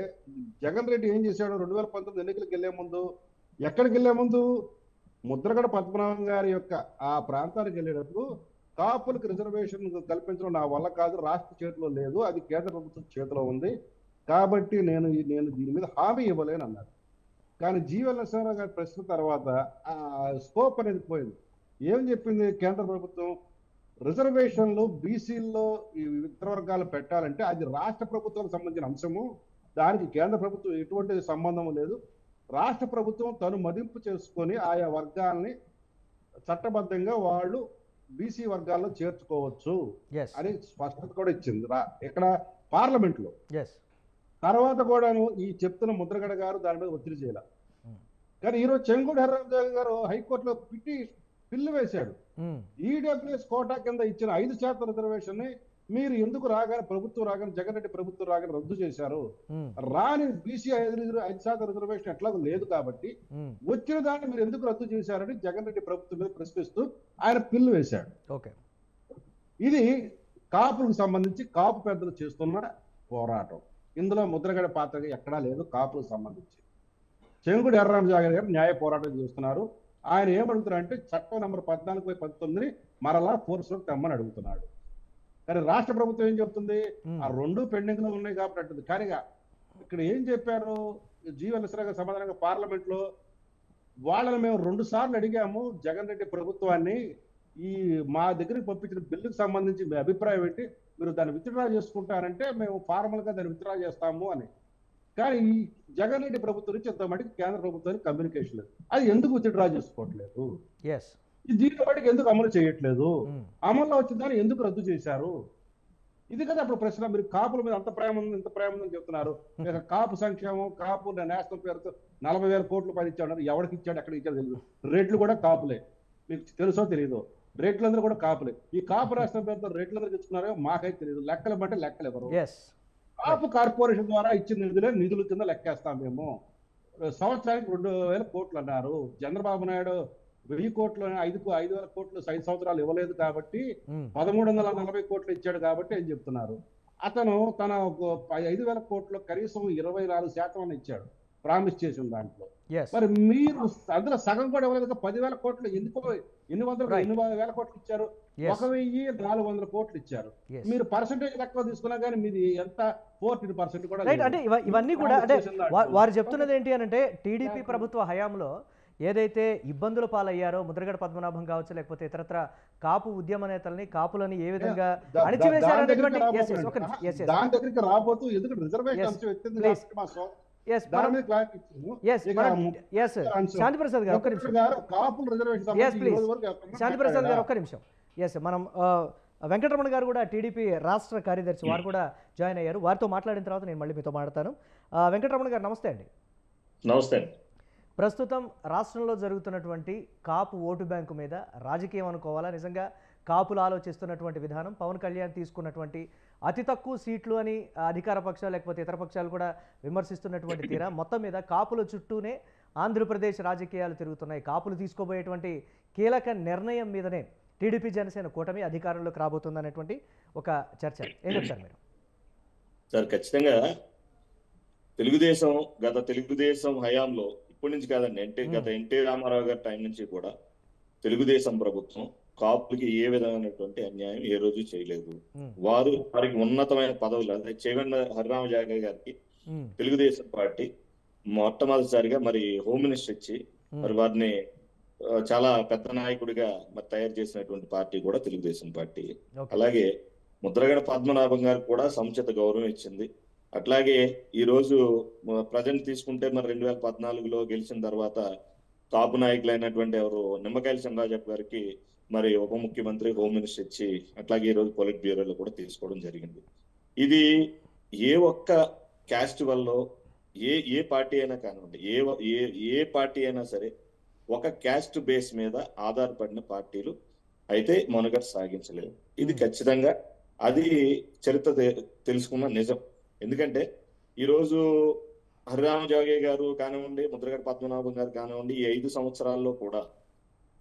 జగన్ రెడ్డి ఏం చేశాడు? 2019 ఎన్నికలకు వెళ్లే ముందు ఎక్కడికి వెళ్లే ముందు ముద్రగడ పద్మనాభం గారి యొక్క ఆ ప్రాంతానికి వెళ్ళేటప్పుడు కాపులకు రిజర్వేషన్ కల్పించడం నా వల్ల కాదు, రాష్ట్ర చేతిలో లేదు, అది కేంద్ర ప్రభుత్వం చేతిలో ఉంది, కాబట్టి నేను దీని మీద హామీ ఇవ్వలేను అన్నారు. కానీ జీవీఎల్ నరసింహారావు గారి ప్రశ్న తర్వాత ఆ స్కోప్ అనేది పోయింది. ఏం చెప్పింది కేంద్ర ప్రభుత్వం? రిజర్వేషన్లు బీసీల్లో ఈ ఇతర వర్గాలు పెట్టాలంటే అది రాష్ట్ర ప్రభుత్వానికి సంబంధించిన అంశము, దానికి కేంద్ర ప్రభుత్వం ఎటువంటి సంబంధం లేదు. రాష్ట్ర ప్రభుత్వం తను మదింపు చేసుకొని ఆయా వర్గాల్ని చట్టబద్ధంగా వాళ్ళు బీసీ వర్గాల్లో చేర్చుకోవచ్చు అని స్పష్టత కూడా ఇచ్చింది ఇక్కడ పార్లమెంట్ లో. తర్వాత కూడాను ఈ చెప్తున్న ముద్రగడ గారు దాని మీద ఒత్తిడి చేయాల. కానీ ఈరోజు చెంగూడి హరిరామజోగయ్య గారు హైకోర్టులో బిల్లు వేశాడు. ఈడబ్ల్యూఎస్ కోటా కింద ఇచ్చిన 5% రిజర్వేషన్ ని మీరు ఎందుకు ప్రభుత్వం రాగానే జగన్ రెడ్డి ప్రభుత్వం రాగానే రద్దు చేశారు? రాని బీసీ 5% రిజర్వేషన్ ఎట్లా లేదు కాబట్టి వచ్చిన దాన్ని మీరు ఎందుకు రద్దు చేశారని జగన్ రెడ్డి ప్రభుత్వం మీద ప్రశ్నిస్తూ ఆయన బిల్లు వేశాడు. ఇది కాపులకు సంబంధించి కాపు పెద్దలు చేస్తున్న పోరాటం. ఇందులో ముద్రగడ పాత్ర ఎక్కడా లేదు కాపులకు సంబంధించి. చెంగుడి ఎర్రరామజాగర్ గారు న్యాయ పోరాటం చేస్తున్నారు. ఆయన ఏమడుగుతున్నారంటే చట్టం నెంబర్ 14/19 మరలా ఫోర్స్లోకి తెమ్మని అడుగుతున్నాడు. కానీ రాష్ట్ర ప్రభుత్వం ఏం చెప్తుంది, ఆ రెండు పెండింగ్ లో ఉన్నాయి కాబట్టి అంటుంది. కానీ ఇక్కడ ఏం చెప్పారు జీవనశ్వరంగా సమాధానంగా పార్లమెంట్ లో, వాళ్ళని మేము 2 సార్లు అడిగాము జగన్ రెడ్డి ప్రభుత్వాన్ని, ఈ మా దగ్గరికి పంపించిన బిల్లుకు సంబంధించి మీ అభిప్రాయం ఏంటి, మీరు దాన్ని విత్డ్రా చేసుకుంటారంటే మేము ఫార్మల్ గా దాన్ని విత్డ్రా చేస్తాము అని. కానీ ఈ జగన్ రెడ్డి ప్రభుత్వం నుంచి ఇంత మటుకు కేంద్ర ప్రభుత్వానికి కమ్యూనికేషన్ లేదు. అది ఎందుకు విత్డ్రా చేసుకోవట్లేదు, దీని బట్టి ఎందుకు అమలు చేయట్లేదు, అమల్లో వచ్చిన దాన్ని ఎందుకు రద్దు చేశారు, ఇది కదా అప్పుడు ప్రశ్న. మీరు కాపుల మీద అంత ప్రేమ ఉంది, ఇంత ప్రేమ ఉందని చెప్తున్నారు. కాపు సంక్షేమం, కాపు నేషనల్ పేరుతో 40,000 కోట్లు పని ఇచ్చాడు. ఎవరికి ఇచ్చాడు, ఎక్కడ ఇచ్చాడు తెలియదు. రేట్లు కూడా కాపులే, మీకు తెలుసో తెలియదు. రేట్లందరూ కూడా కాపులే. ఈ కాపు రాష్ట్రం పేరుతో రేట్లందరూ తెచ్చుకున్నారో మాకైతే తెలియదు. లెక్కలు బట్టి లెక్కలు ఎవరు. కాపు కార్పొరేషన్ ద్వారా ఇచ్చిన నిధుల కింద లెక్కేస్తాం మేము. సంవత్సరానికి 2,000 కోట్లు అన్నారు. చంద్రబాబు నాయుడు 1000 కోట్లు 5,000 కోట్లు 5 సంవత్సరాలు ఇవ్వలేదు కాబట్టి 1,340 కోట్లు ఇచ్చాడు కాబట్టి ఏం చెప్తున్నారు. అతను తన 5,000 కోట్లు కనీసం 24% అని ఇచ్చాడు ప్రామిస్ చేసిన దాంట్లో. మరి మీరు అందులో సగం కూడా ఇవ్వలేదు. 10,000 కోట్లు ఎందుకు, ఎన్ని వేల కోట్లు ఇచ్చారు, 1,400 కోట్లు ఇచ్చారు. మీరు పర్సెంటేజ్ లెక్క తీసుకున్నా కానీ మీది ఎంత 14% కూడా. అంటే ఇవన్నీ కూడా అంటే వారు చెప్తున్నది ఏంటి అని అంటే, టీడీపీ ప్రభుత్వ హయాంలో ఏదైతే ఇబ్బందుల పాలయ్యారో ముద్రగడ పద్మనాభం కావచ్చు, లేకపోతే ఇతరత్ర కాపు ఉద్యమ నేతల్ని, కాపులని ఏ విధంగా అణిచివేశారనేటువంటి దాని దగ్గరికి రాబోతూ ఎందుకంటే రిజర్వేషన్ శాంతిప్రసాద్ గారు ఒక్క నిమిషం, శాంతిప్రసాద్ గారు ఒక్క నిమిషం. మనం వెంకటరమణ గారు కూడా టీడీపీ రాష్ట్ర కార్యదర్శి, వారు కూడా జాయిన్ అయ్యారు. వారితో మాట్లాడిన తర్వాత నేను మళ్ళీ మీతో మాట్లాడతాను. వెంకటరమణ గారు నమస్తే అండి. నమస్తే. ప్రస్తుతం రాష్ట్రంలో జరుగుతున్నటువంటి కాపు ఓటు బ్యాంకు మీద రాజకీయం అనుకోవాలా, నిజంగా కాపులు ఆలోచిస్తున్నటువంటి విధానం, పవన్ కళ్యాణ్ తీసుకున్నటువంటి అతి తక్కువ సీట్లు అని అధికార పక్షాలు లేకపోతే ఇతర పక్షాలు కూడా విమర్శిస్తున్నటువంటి తీరా, మొత్తం మీద కాపుల చుట్టూనే ఆంధ్రప్రదేశ్ రాజకీయాలు తిరుగుతున్నాయి. కాపులు తీసుకోబోయేటువంటి కీలక నిర్ణయం మీదనే టీడీపీ జనసేన కూటమి అధికారంలోకి రాబోతుందనేటువంటి ఒక చర్చ. ఏం చెప్తారు మీరు? సార్, ఖచ్చితంగా తెలుగుదేశం హయాంలో, ఇప్పటి నుంచి కాదండి, గత ఎన్టీ రామారావు గారి టైం నుంచి కూడా తెలుగుదేశం ప్రభుత్వం కాపులకి ఏ విధమైనటువంటి అన్యాయం ఏ రోజు చేయలేదు. వారికి ఉన్నతమైన పదవులు, అదే చేగొండ హరిరామజాగయ్య గారికి తెలుగుదేశం పార్టీ మొట్టమొదటిసారిగా మరి హోమ్ మినిస్టర్ ఇచ్చి మరి వారిని చాలా పెద్ద నాయకుడిగా మరి తయారు చేసినటువంటి పార్టీ కూడా తెలుగుదేశం పార్టీ. అలాగే ముద్రగడ పద్మనాభం గారికి కూడా సముచిత గౌరవం ఇచ్చింది. అట్లాగే ఈ రోజు ప్రజెంట్ తీసుకుంటే మరి 2014లో గెలిచిన తర్వాత కాపు నాయకులైనటువంటి ఎవరు నిమ్మకాయల చంద్రరాజప్ప గారికి మరి ఉప ముఖ్యమంత్రి, హోమ్ మినిస్టర్ ఇచ్చి అట్లాగే ఈ రోజు పొలిట్ బ్యూరోలో కూడా తీసుకోవడం జరిగింది. ఇది ఏ ఒక్క క్యాస్ట్ వల్ల ఏ పార్టీ అయినా కానివ్వండి, ఏ పార్టీ అయినా సరే ఒక క్యాస్ట్ బేస్ మీద ఆధారపడిన పార్టీలు అయితే మనుగడ సాగించలేవు. ఇది ఖచ్చితంగా అది చరిత్ర తెలుసుకున్న నిజం. ఎందుకంటే ఈరోజు హరిరామజోగయ్య గారు కానివ్వండి, ముద్రగడ పద్మనాభం గారు కానివ్వండి, ఈ 5 సంవత్సరాల్లో కూడా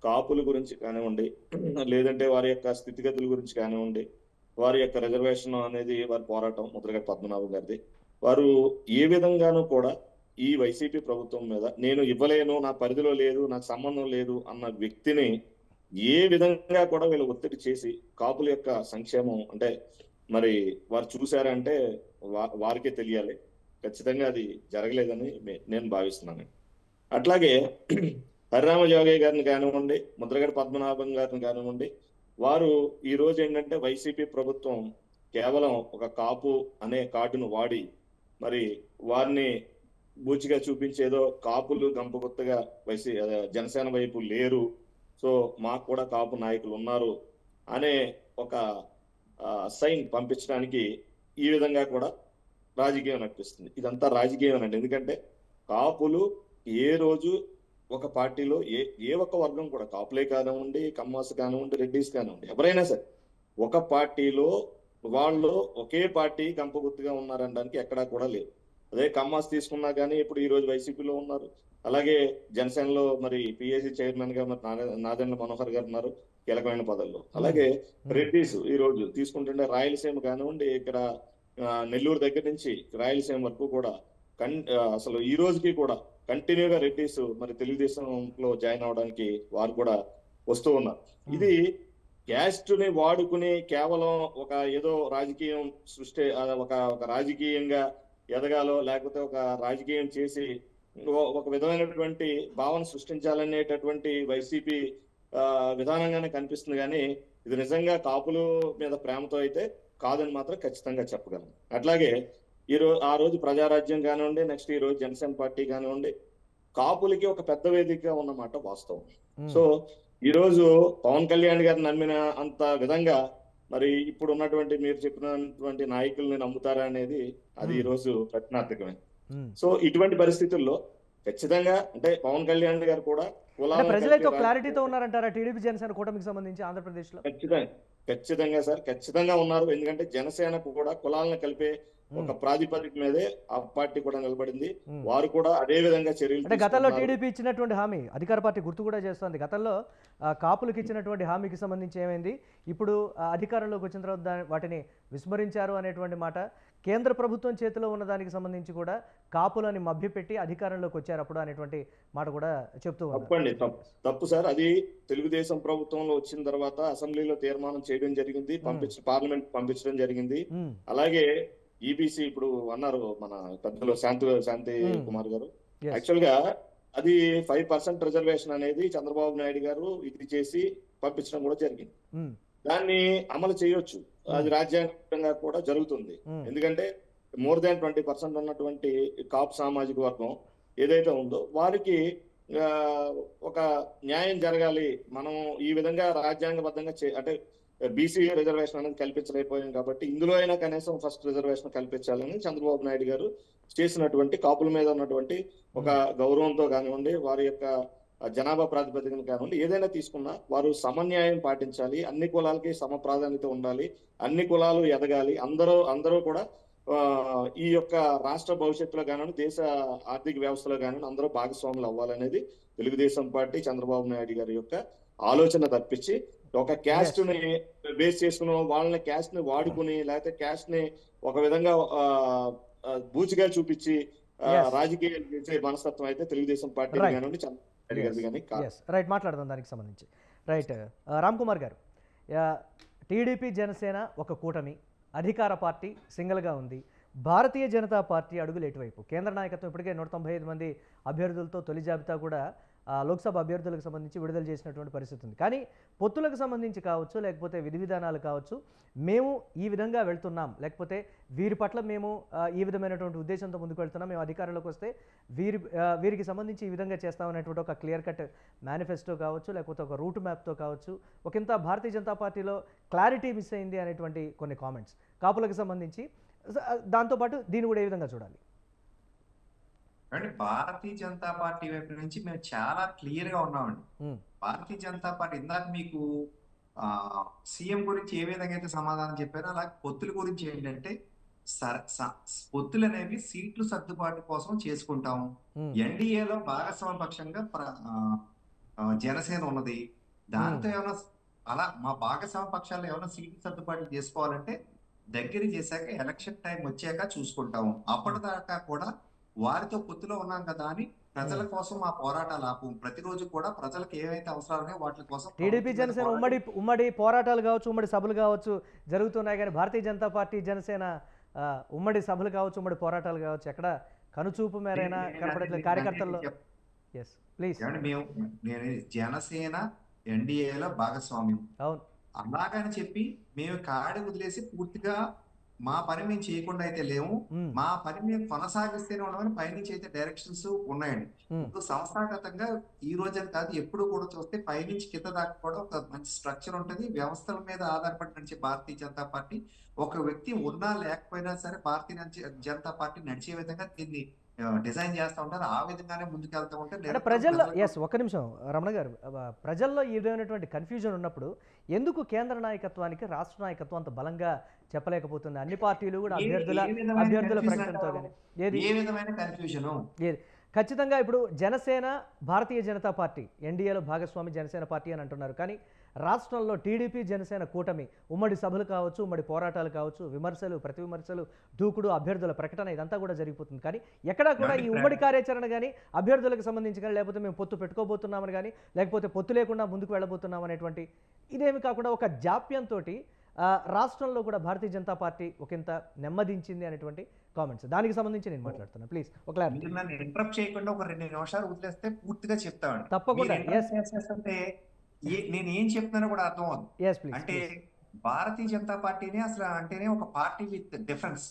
కాపుల గురించి కానివ్వండి, లేదంటే వారి యొక్క స్థితిగతుల గురించి కానివ్వండి, వారి యొక్క రిజర్వేషన్ అనేది వారి పోరాటం ముద్రగడ పద్మనాభం గారిది, వారు ఏ విధంగానూ కూడా ఈ వైసీపీ ప్రభుత్వం మీద నేను ఇవ్వలేను, నా పరిధిలో లేదు, నాకు సంబంధం లేదు అన్న వ్యక్తిని ఏ విధంగా కూడా వీళ్ళు ఒత్తిడి చేసి కాపుల యొక్క సంక్షేమం అంటే మరి వారు చూశారంటే వారికే తెలియాలి. ఖచ్చితంగా అది జరగలేదని నేను భావిస్తున్నాను. అట్లాగే హరిరామజోగయ్య గారిని కానివ్వండి, ముద్రగడ పద్మనాభం గారిని కానివ్వండి, వారు ఈ రోజు ఏంటంటే వైసీపీ ప్రభుత్వం కేవలం ఒక కాపు అనే కార్డును వాడి మరి వారిని బూచిగా చూపించేదో కాపులు గంపగుత్తగా జనసేన వైపు లేరు, సో మాకు కూడా కాపు నాయకులు ఉన్నారు అనే ఒక సైన్ పంపించడానికి ఈ విధంగా కూడా రాజకీయం నడిపిస్తుంది. ఇదంతా రాజకీయం అండి. ఎందుకంటే కాపులు ఏ రోజు ఒక పార్టీలో ఏ ఒక్క వర్గం కూడా, కాపులే కానివ్వండి, కమ్మాస్ కానివ్వండి, రెడ్డిస్ కానివ్వండి, ఎవరైనా సరే ఒక పార్టీలో వాళ్ళు ఒకే పార్టీ గంపగుత్తుగా ఉన్నారనడానికి ఎక్కడా కూడా లేదు. అదే కమ్మాస్ తీసుకున్నా కానీ ఇప్పుడు ఈ రోజు వైసీపీలో ఉన్నారు, అలాగే జనసేనలో మరి పిఎస్సి చైర్మన్ గా మరి నాదెండ్ల మనోహర్ గారు ఉన్నారు కీలకమైన పదవుల్లో. అలాగే రెడ్డిస్ ఈ రోజు తీసుకుంటుంటే రాయలసీమ కానివ్వండి, ఇక్కడ నెల్లూరు దగ్గర నుంచి రాయలసీమ వరకు కూడా అసలు ఈ రోజుకి కూడా కంటిన్యూగా రెడ్డిస్ మరి తెలుగుదేశంలో జాయిన్ అవడానికి వారు కూడా వస్తూ ఉన్నారు. ఇది క్యాస్ట్ ని వాడుకుని కేవలం ఒక ఏదో రాజకీయం సృష్టి ఒక రాజకీయంగా ఎదగాలో లేకపోతే ఒక రాజకీయం చేసి ఒక విధమైనటువంటి భావన సృష్టించాలనేటటువంటి వైసీపీ విధానంగానే కనిపిస్తుంది. కానీ ఇది నిజంగా కాపుల మీద ప్రేమతో అయితే కాదని మాత్రం ఖచ్చితంగా చెప్పగలను. అట్లాగే ఆ రోజు ప్రజారాజ్యం కానివ్వండి, నెక్స్ట్ ఈ రోజు జనసేన పార్టీ కానివ్వండి, కాపులకి ఒక పెద్ద వేదికగా ఉన్నమాట వాస్తవం. సో ఈ రోజు పవన్ కళ్యాణ్ గారిని నమ్మిన అంత విధంగా మరి ఇప్పుడు ఉన్నటువంటి మీరు చెప్పినటువంటి నాయకుల్ని నమ్ముతారా అనేది అది ఈ రోజు ప్రశ్నార్థకమే. సో ఇటువంటి పరిస్థితుల్లో ఖచ్చితంగా అంటే పవన్ కళ్యాణ్ గారు కూడా ప్రజలైతే క్లారిటీతో ఉన్నారంటారా టీడీపీ జనసేన కూటమికి సంబంధించి ఆంధ్రప్రదేశ్ లో? ఖచ్చితంగా సార్, ఖచ్చితంగా ఉన్నారు. ఎందుకంటే జనసేనకు కూడా కులాలను కలిపే ఒక ప్రాతిపదిక మీదే ఆ పార్టీ కూడా నిలబడింది. వారు కూడా అదే విధంగా చర్యలు అంటే గతంలో టీడీపీ ఇచ్చినటువంటి హామీ అధికార పార్టీ గుర్తు కూడా చేస్తుంది. గతంలో కాపులకు ఇచ్చినటువంటి హామీకి సంబంధించి ఏమైంది, ఇప్పుడు అధికారంలోకి వచ్చిన తర్వాత వాటిని విస్మరించారు అనేటువంటి మాట. కేంద్ర ప్రభుత్వం చేతిలో ఉన్న దానికి సంబంధించి కూడా కాపులని మభ్యపెట్టి అధికారంలోకి వచ్చారు అప్పుడు అనేటువంటి మాట కూడా చెప్తూ ఉన్నారు. తప్పు సార్. అది తెలుగుదేశం ప్రభుత్వంలో వచ్చిన తర్వాత అసెంబ్లీలో తీర్మానం చేయడం జరిగింది, పార్లమెంట్ పంపించడం జరిగింది. అలాగే ఈబీసీ ఇప్పుడు అన్నారు మన పెద్దలు శాంతి కుమార్ గారు, యాక్చువల్ గా అది 5% రిజర్వేషన్ అనేది చంద్రబాబు నాయుడు గారు ఇది చేసి పంపించడం కూడా జరిగింది. దాన్ని అమలు చేయొచ్చు, అది రాజ్యాంగంగా కూడా జరుగుతుంది. ఎందుకంటే మోర్ దాన్ 20% ఉన్నటువంటి కాపు సామాజిక వర్గం ఏదైతే ఉందో వారికి ఒక న్యాయం జరగాలి. మనం ఈ విధంగా రాజ్యాంగబద్ధంగా అంటే బీసీ రిజర్వేషన్ అనేది కల్పించలేకపోయాం కాబట్టి ఇందులో అయినా కనీసం ఫస్ట్ రిజర్వేషన్ కల్పించాలని చంద్రబాబు నాయుడు గారు చేసినటువంటి కాపుల మీద ఉన్నటువంటి ఒక గౌరవంతో కానివ్వండి, వారి యొక్క జనాభా ప్రాతిపదికన కానివ్వండి, ఏదైనా తీసుకున్నా వారు సమన్యాయం పాటించాలి, అన్ని కులాలకి సమ ప్రాధాన్యత ఉండాలి, అన్ని కులాలు ఎదగాలి, అందరూ కూడా ఈ యొక్క రాష్ట్ర భవిష్యత్తులో కానివ్వండి, దేశ ఆర్థిక వ్యవస్థలో కానివ్వండి అందరూ భాగస్వాములు అవ్వాలనేది తెలుగుదేశం పార్టీ చంద్రబాబు నాయుడు గారి యొక్క ఆలోచన తప్పించి ఒక క్యాస్ట్ ని బేస్ చేసుకుని వాళ్ళని క్యాస్ట్ ని వాడుకుని లేకపోతే క్యాస్ట్ ని ఒక విధంగా బూచిగా చూపించి రాజకీయాలు చేసే మనస్తత్వం అయితే తెలుగుదేశం పార్టీ కానివ్వండి రైట్ మాట్లాడదాం దానికి సంబంధించి. రైట్ రామ్ కుమార్ గారు, టీడీపీ జనసేన ఒక కూటమి, అధికార పార్టీ సింగిల్గా ఉంది, భారతీయ జనతా పార్టీ అడుగులు ఎటువైపు? కేంద్ర నాయకత్వం ఇప్పటికే 195 మంది అభ్యర్థులతో తొలి జాబితా కూడా లోక్సభ అభ్యర్థులకు సంబంధించి విడుదల చేసినటువంటి పరిస్థితి ఉంది. కానీ పొత్తులకు సంబంధించి కావచ్చు, లేకపోతే విధి విధానాలు కావచ్చు, మేము ఈ విధంగా వెళ్తున్నాం, లేకపోతే వీరి పట్ల మేము ఈ విధమైనటువంటి ఉద్దేశంతో ముందుకు వెళ్తున్నాం, మేము అధికారంలోకి వస్తే వీరికి సంబంధించి ఈ విధంగా చేస్తామనేటువంటి ఒక క్లియర్ కట్ మేనిఫెస్టో కావచ్చు, లేకపోతే ఒక రూట్ మ్యాప్తో కావచ్చు, ఒకంత భారతీయ జనతా పార్టీలో క్లారిటీ మిస్ అయింది అనేటువంటి కొన్ని కామెంట్స్ కాపులకు సంబంధించి. దాంతోపాటు దీన్ని కూడా ఏ విధంగా చూడాలి? అంటే భారతీయ జనతా పార్టీ వైపు నుంచి మేము చాలా క్లియర్ గా ఉన్నామండి. భారతీయ జనతా పార్టీ ఇందాక మీకు సీఎం గురించి ఏ విధంగా అయితే సమాధానం చెప్పారో అలాగే పొత్తుల గురించి ఏంటంటే పొత్తులు అనేవి సీట్లు సర్దుబాటు కోసం చేసుకుంటాము. ఎన్డీఏలో భాగస్వామ్య పక్షంగా జనసేన ఉన్నది. దాంతో ఏమైనా అలా మా భాగస్వామ్య పక్షాల్లో ఏమైనా సీట్లు సర్దుబాటు చేసుకోవాలంటే దగ్గర చేశాక ఎలక్షన్ టైం వచ్చాక చూసుకుంటాము. అప్పటిదాకా కూడా వారితో పొత్తులో ఉన్నాం కదా అని ప్రజల కోసం మా పోరాటాలు ఆపు. ప్రతిరోజు కూడా ప్రజలకు ఏవైతే అవసరాలు ఉన్నాయో వాటి కోసం టీడీపీ జనసేన ఉమ్మడి పోరాటాలు కావచ్చు, ఉమ్మడి సభలు కావచ్చు జరుగుతున్నాయి. కానీ భారతీయ జనతా పార్టీ జనసేన ఉమ్మడి సభలు కావచ్చు, ఉమ్మడి పోరాటాలు కావచ్చు, ఎక్కడ కనుచూపు మేరైనా కనపడట్లేదు కార్యకర్తల్లో. Yes please. నేను జనసేన ఎన్డీఏలో భాగస్వామ్యం అవును అలాగని చెప్పి మేము కాడి వదిలేసి పూర్తిగా మా పని మేము చేయకుండా అయితే లేము. మా పని మేము కొనసాగిస్తేనే ఉన్నామని పైనుంచి అయితే డైరెక్షన్స్ ఉన్నాయండి. ఇప్పుడు సంస్థాగతంగా ఈ రోజని కాదు ఎప్పుడు కూడా చూస్తే పైనుంచి కింద దాకా కూడా ఒక మంచి స్ట్రక్చర్ ఉంటుంది. వ్యవస్థల మీద ఆధారపడి నడిచే భారతీయ జనతా పార్టీ ఒక వ్యక్తి ఉన్నా లేకపోయినా సరే భారతీయ జనతా పార్టీ నడిచే విధంగా దీన్ని డిజైన్ చేస్తూ ఉంటారు. ఆ విధంగానే ముందుకు వెళ్తూ ఉంటారు. ప్రజల్లో ఒక్క నిమిషం రమణ గారు, ప్రజల్లో ఈ విధమైనటువంటి కన్ఫ్యూజన్ ఉన్నప్పుడు ఎందుకు కేంద్ర నాయకత్వానికి రాష్ట్ర నాయకత్వం అంత బలంగా చెప్పలేకపోతుంది? అన్ని పార్టీలు కూడా అభ్యర్థుల ప్రకటనతో కానీ ఏ విధమైన కన్ఫ్యూజన్ ఖచ్చితంగా ఇప్పుడు జనసేన, భారతీయ జనతా పార్టీ ఎన్డీఏలో భాగస్వామి జనసేన పార్టీ అని అంటున్నారు. కానీ రాష్ట్రంలో టీడీపీ జనసేన కూటమి ఉమ్మడి సభలు కావచ్చు, ఉమ్మడి పోరాటాలు కావచ్చు, విమర్శలు, ప్రతి విమర్శలు, దూకుడు, అభ్యర్థుల ప్రకటన ఇదంతా కూడా జరిగిపోతుంది. కానీ ఎక్కడా కూడా ఈ ఉమ్మడి కార్యాచరణ కానీ అభ్యర్థులకు సంబంధించి కానీ, లేకపోతే మేము పొత్తు పెట్టుకోబోతున్నామని కానీ, లేకపోతే పొత్తు లేకుండా ముందుకు వెళ్ళబోతున్నాం అనేటువంటి ఇదేమి కాకుండా ఒక జాప్యంతో రాష్ట్రంలో కూడా భారతీయ జనతా పార్టీ ఒకంత నెమ్మదించింది అనేటువంటి కామెంట్స్. దానికి సంబంధించి నేను మాట్లాడుతున్నాను. ప్లీజ్ ఒక క్లారిటీ. మీరు నన్ను ఇంటరప్ట్ చేయకుండా ఒక 2 నిమిషాలు వదిలేస్తే పూర్తిగా చెప్తామండి. తప్పకుండా. మీరు interrupt చేస్తుంటే నేను ఏం చెప్తున్నానో కూడా అర్థం అవుతుంది. Yes please. అంటే భారతీయ జనతా పార్టీనే అసలు అంటేనే ఒక పార్టీ విత్ డిఫరెన్స్.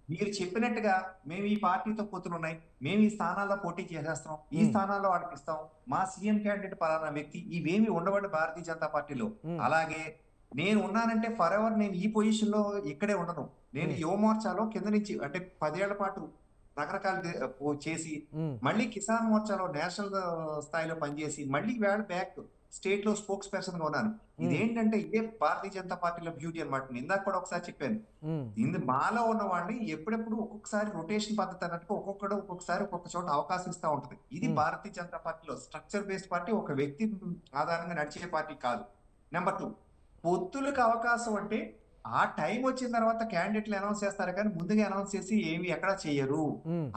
మీరు చెప్పినట్టుగా మేము ఈ పార్టీతో పొత్తులు ఉన్నాయి, మేము ఈ స్థానాల్లో పోటీ చేసేస్తాం, ఈ స్థానాల్లో వాడికి ఇస్తాం, మా సీఎం క్యాండిడేట్ పలానా వ్యక్తి, ఇవేమి ఉండవండి భారతీయ జనతా పార్టీలో. అలాగే నేను ఉన్నానంటే ఫర్ ఎవర్ నేను ఈ పొజిషన్ లో ఇక్కడే ఉండను. నేను యువ మోర్చాలో కింద నుంచి అంటే 10 ఏళ్ల పాటు రకరకాల చేసి మళ్ళీ కిసాన్ మోర్చాలో నేషనల్ స్థాయిలో పనిచేసి మళ్ళీ వేళ బ్యాక్ స్టేట్ లో స్పోక్స్ పర్సన్ గా ఉన్నాను. ఇదేంటంటే ఇదే భారతీయ జనతా పార్టీలో బ్యూటీ అనమాట. ఇందాక కూడా ఒకసారి చెప్పాను, మాలో ఉన్న వాడిని ఎప్పుడెప్పుడు ఒక్కొక్కసారి రొటేషన్ పద్ధతి అన్నట్టు ఒక్కొక్కసారి ఒక్కొక్క చోట అవకాశం ఇస్తా ఉంటది. ఇది భారతీయ జనతా పార్టీలో స్ట్రక్చర్ బేస్డ్ పార్టీ, ఒక వ్యక్తి ఆధారంగా నడిచే పార్టీ కాదు. నెంబర్ 2, పొత్తులకు అవకాశం అంటే ఆ టైం వచ్చిన తర్వాత క్యాండిడేట్లు అనౌన్స్ చేస్తారు కానీ ముందుగా అనౌన్స్ చేసి ఏమి ఎక్కడ చేయరు.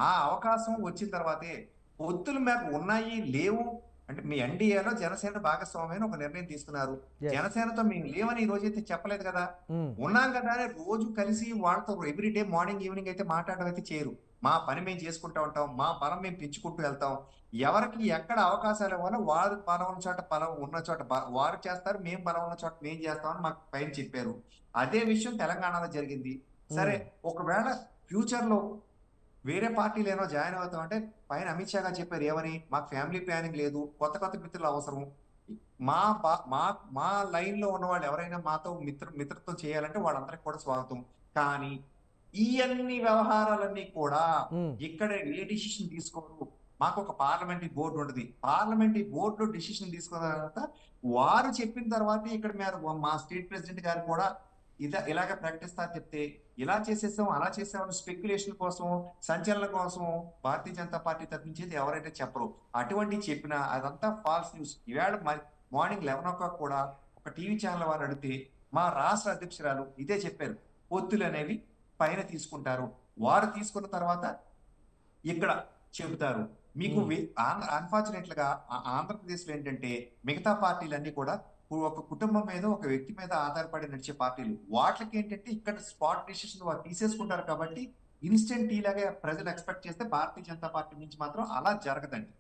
ఆ అవకాశం వచ్చిన తర్వాతే పొత్తులు మాకు ఉన్నాయి లేవు అంటే మీ ఎన్డీఏలో జనసేన భాగస్వామ్యం ఒక నిర్ణయం తీసుకున్నారు. జనసేనతో మేము లేవని ఈ రోజైతే చెప్పలేదు కదా, ఉన్నాం కదా అని రోజు కలిసి వాళ్ళతో ఎవ్రీడే మార్నింగ్ ఈవినింగ్ అయితే మాట్లాడడం అయితే చేయరు. మా పని మేము చేసుకుంటూ ఉంటాం, మా బలం మేము పెంచుకుంటూ వెళ్తాం. ఎవరికి ఎక్కడ అవకాశాలు ఇవ్వాలో వారు బలం ఉన్న చోట బలం ఉన్న చోట వారు చేస్తారు, మేము బలం ఉన్న చోట మేము చేస్తామని మాకు పైన చెప్పారు. అదే విషయం తెలంగాణలో జరిగింది. సరే ఒకవేళ ఫ్యూచర్ లో వేరే పార్టీలు ఏమో జాయిన్ అవుతాం అంటే పైన అమిత్ షా గారు చెప్పారు ఏమని, మాకు ఫ్యామిలీ ప్లానింగ్ లేదు, కొత్త మిత్రులు అవసరం, మా లైన్ లో ఉన్న వాళ్ళు ఎవరైనా మాతో మిత్రత్వం చేయాలంటే వాళ్ళందరికీ కూడా స్వాగతం. కానీ ఈ అన్ని వ్యవహారాలన్నీ కూడా ఇక్కడ ఏ డిసిషన్ తీసుకోరు. మాకు ఒక పార్లమెంటరీ బోర్డు ఉండదు. పార్లమెంటరీ బోర్డులో డిసిషన్ తీసుకున్న తర్వాత వారు చెప్పిన తర్వాత ఇక్కడ మా స్టేట్ ప్రెసిడెంట్ గారు కూడా ఇలాగ ప్రకటిస్తారు చెప్తే ఇలా చేసేసాం అలా చేసామని స్పెక్యులేషన్ కోసం సంచలనం కోసం భారతీయ జనతా పార్టీ తప్పించేది ఎవరైతే చెప్పరు. అటువంటి చెప్పినా అదంతా ఫాల్స్ న్యూస్. ఈవేళ మార్నింగ్ 11 o'clock కూడా ఒక టీవీ ఛానల్ వారు అడిగితే మా రాష్ట్ర అధ్యక్షురాలు ఇదే చెప్పారు, పొత్తులు అనేవి పైన తీసుకుంటారు, వారు తీసుకున్న తర్వాత ఇక్కడ చెబుతారు. మీకు అన్ఫార్చునేట్ గా ఆంధ్రప్రదేశ్ లో ఏంటంటే మిగతా పార్టీలన్నీ కూడా ఒక కుటుంబం మీద ఒక వ్యక్తి మీద ఆధారపడి నడిచే పార్టీలు, వాటికి ఏంటంటే ఇక్కడ స్పాట్ డిసిషన్ వారు తీసేసుకుంటారు. కాబట్టి ఇన్స్టెంట్ టీ లాగా ప్రజలు ఎక్స్పెక్ట్ చేస్తే భారతీయ జనతా పార్టీ నుంచి మాత్రం అలా జరగదండి.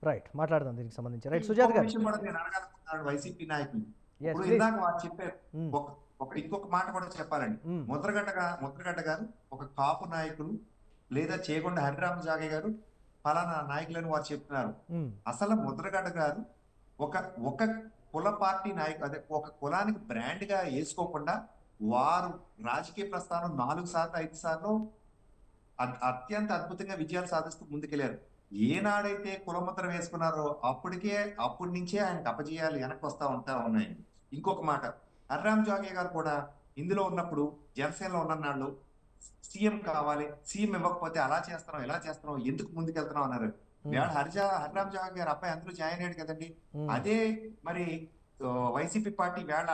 రైట్, మాట్లాడదాం దీనికి సంబంధించి. రైట్, సుజాత గారు నేను అడగాలనుకున్నాను వైసీపీ నాయకులు. ఇప్పుడు ఇందాక వారు చెప్పారు ఇంకొక మాట కూడా చెప్పాలండి. ముద్రగడ్డ గారు ఒక కాపు నాయకులు లేదా చేగొండ హరిరామ జాగే గారు ఫలానా నాయకులని వారు చెప్తున్నారు. అసలు ముద్రగడ్డ గారు ఒక కుల పార్టీ నాయకులు, అదే ఒక కులానికి బ్రాండ్ గా వేసుకోకుండా వారు రాజకీయ ప్రస్థానం 4 సార్లు 5 సార్లు అత్యంత అద్భుతంగా విజయాలు సాధిస్తూ ముందుకెళ్లారు. ఏనాడైతే కులముద్ర వేసుకున్నారో అప్పటి నుంచే ఆయనకు అపజయాలు వెనక్కి వస్తా ఉన్నాయండి. ఇంకొక మాట, హరిరామ్ జాగే గారు కూడా ఇందులో ఉన్నప్పుడు జనసేనలో ఉన్ననాళ్ళు సీఎం కావాలి, సీఎం ఇవ్వకపోతే అలా చేస్తున్నాం ఇలా చేస్తున్నాం ఎందుకు ముందుకెళ్తున్నాం అన్నారు. హరిరామ్ జాగే గారు అబ్బాయి అందులో జాయిన్ అయ్యాడు కదండి. అదే మరి వైసీపీ పార్టీ వేళ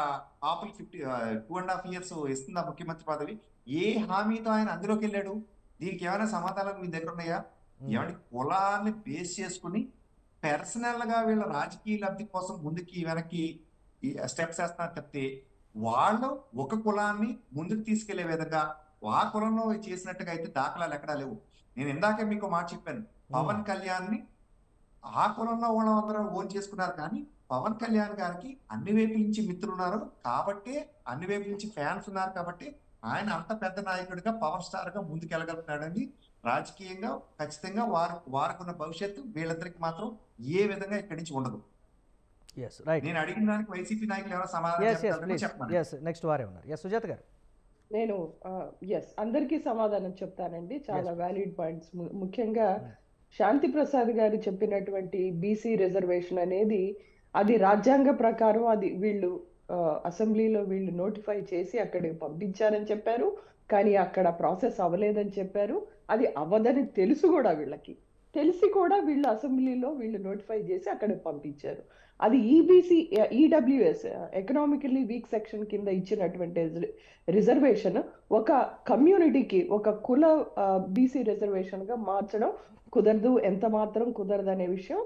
ఆపుల్ 2.5 years ఇస్తుందా ముఖ్యమంత్రి పదవి? ఏ హామీతో ఆయన అందులోకి వెళ్ళాడు? దీనికి ఏమైనా సమాధానం మీ దగ్గర ఉన్నాయా? ఏమంటే కులాన్ని బేస్ చేసుకుని పర్సనల్ గా వీళ్ళ రాజకీయ లబ్ధి కోసం ముందుకి వెనక్కి స్టెప్స్ వేస్తున్నారు తప్పితే వాళ్ళు ఒక కులాన్ని ముందుకు తీసుకెళ్లే విధంగా ఆ కులంలో చేసినట్టుగా అయితే దాఖలాలు ఎక్కడా లేవు. నేను ఇందాకే మీకు మాట చెప్పాను, పవన్ కళ్యాణ్ ని ఆ కులంలో వాళ్ళందరూ ఓన్ చేసుకున్నారు. కానీ పవన్ కళ్యాణ్ గారికి అన్ని వైపుల నుంచి మిత్రులు ఉన్నారు కాబట్టి, అన్ని వైపుల నుంచి ఫ్యాన్స్ ఉన్నారు కాబట్టి ఆయన అంత పెద్ద నాయకుడిగా పవర్ స్టార్ గా ముందుకెళ్ళగలుగుతున్నాడని రాజకీయంగా ఖచ్చితంగా వారుకున్న భవిష్యత్తు వీళ్ళిద్దరికి మాత్రం ఏ విధంగా ఇక్కడి నుంచి ఉండదు. నేను అడిగిన దానికి వైసీపీ నాయకులు ఎవరో సమాధానం చెప్పాలి. సుజాత గారు, నేను అందరికీ సమాధానం చెప్తానండి. చాలా వ్యాలిడ్ పాయింట్స్. ముఖ్యంగా శాంతి ప్రసాద్ గారు చెప్పినటువంటి బీసీ రిజర్వేషన్ అనేది అది రాజ్యాంగ ప్రకారం అది వీళ్ళు అసెంబ్లీలో వీళ్ళు నోటిఫై చేసి అక్కడికి పంపించారని చెప్పారు. కానీ అక్కడ ప్రాసెస్ అవ్వలేదని చెప్పారు. అది అవ్వదని తెలుసు కూడా వీళ్ళకి, తెలిసి కూడా వీళ్ళు అసెంబ్లీలో వీళ్ళు నోటిఫై చేసి అక్కడికి పంపించారు. అది ఈడబ్ల్యూఎస్ ఎకనామికల్లీ వీక్ సెక్షన్ కింద ఇచ్చినటువంటి రిజర్వేషన్ ఒక కమ్యూనిటీకి, ఒక కుల బీసీ రిజర్వేషన్ గా మార్చడం కుదరదు, ఎంత మాత్రం కుదరదు అనే విషయం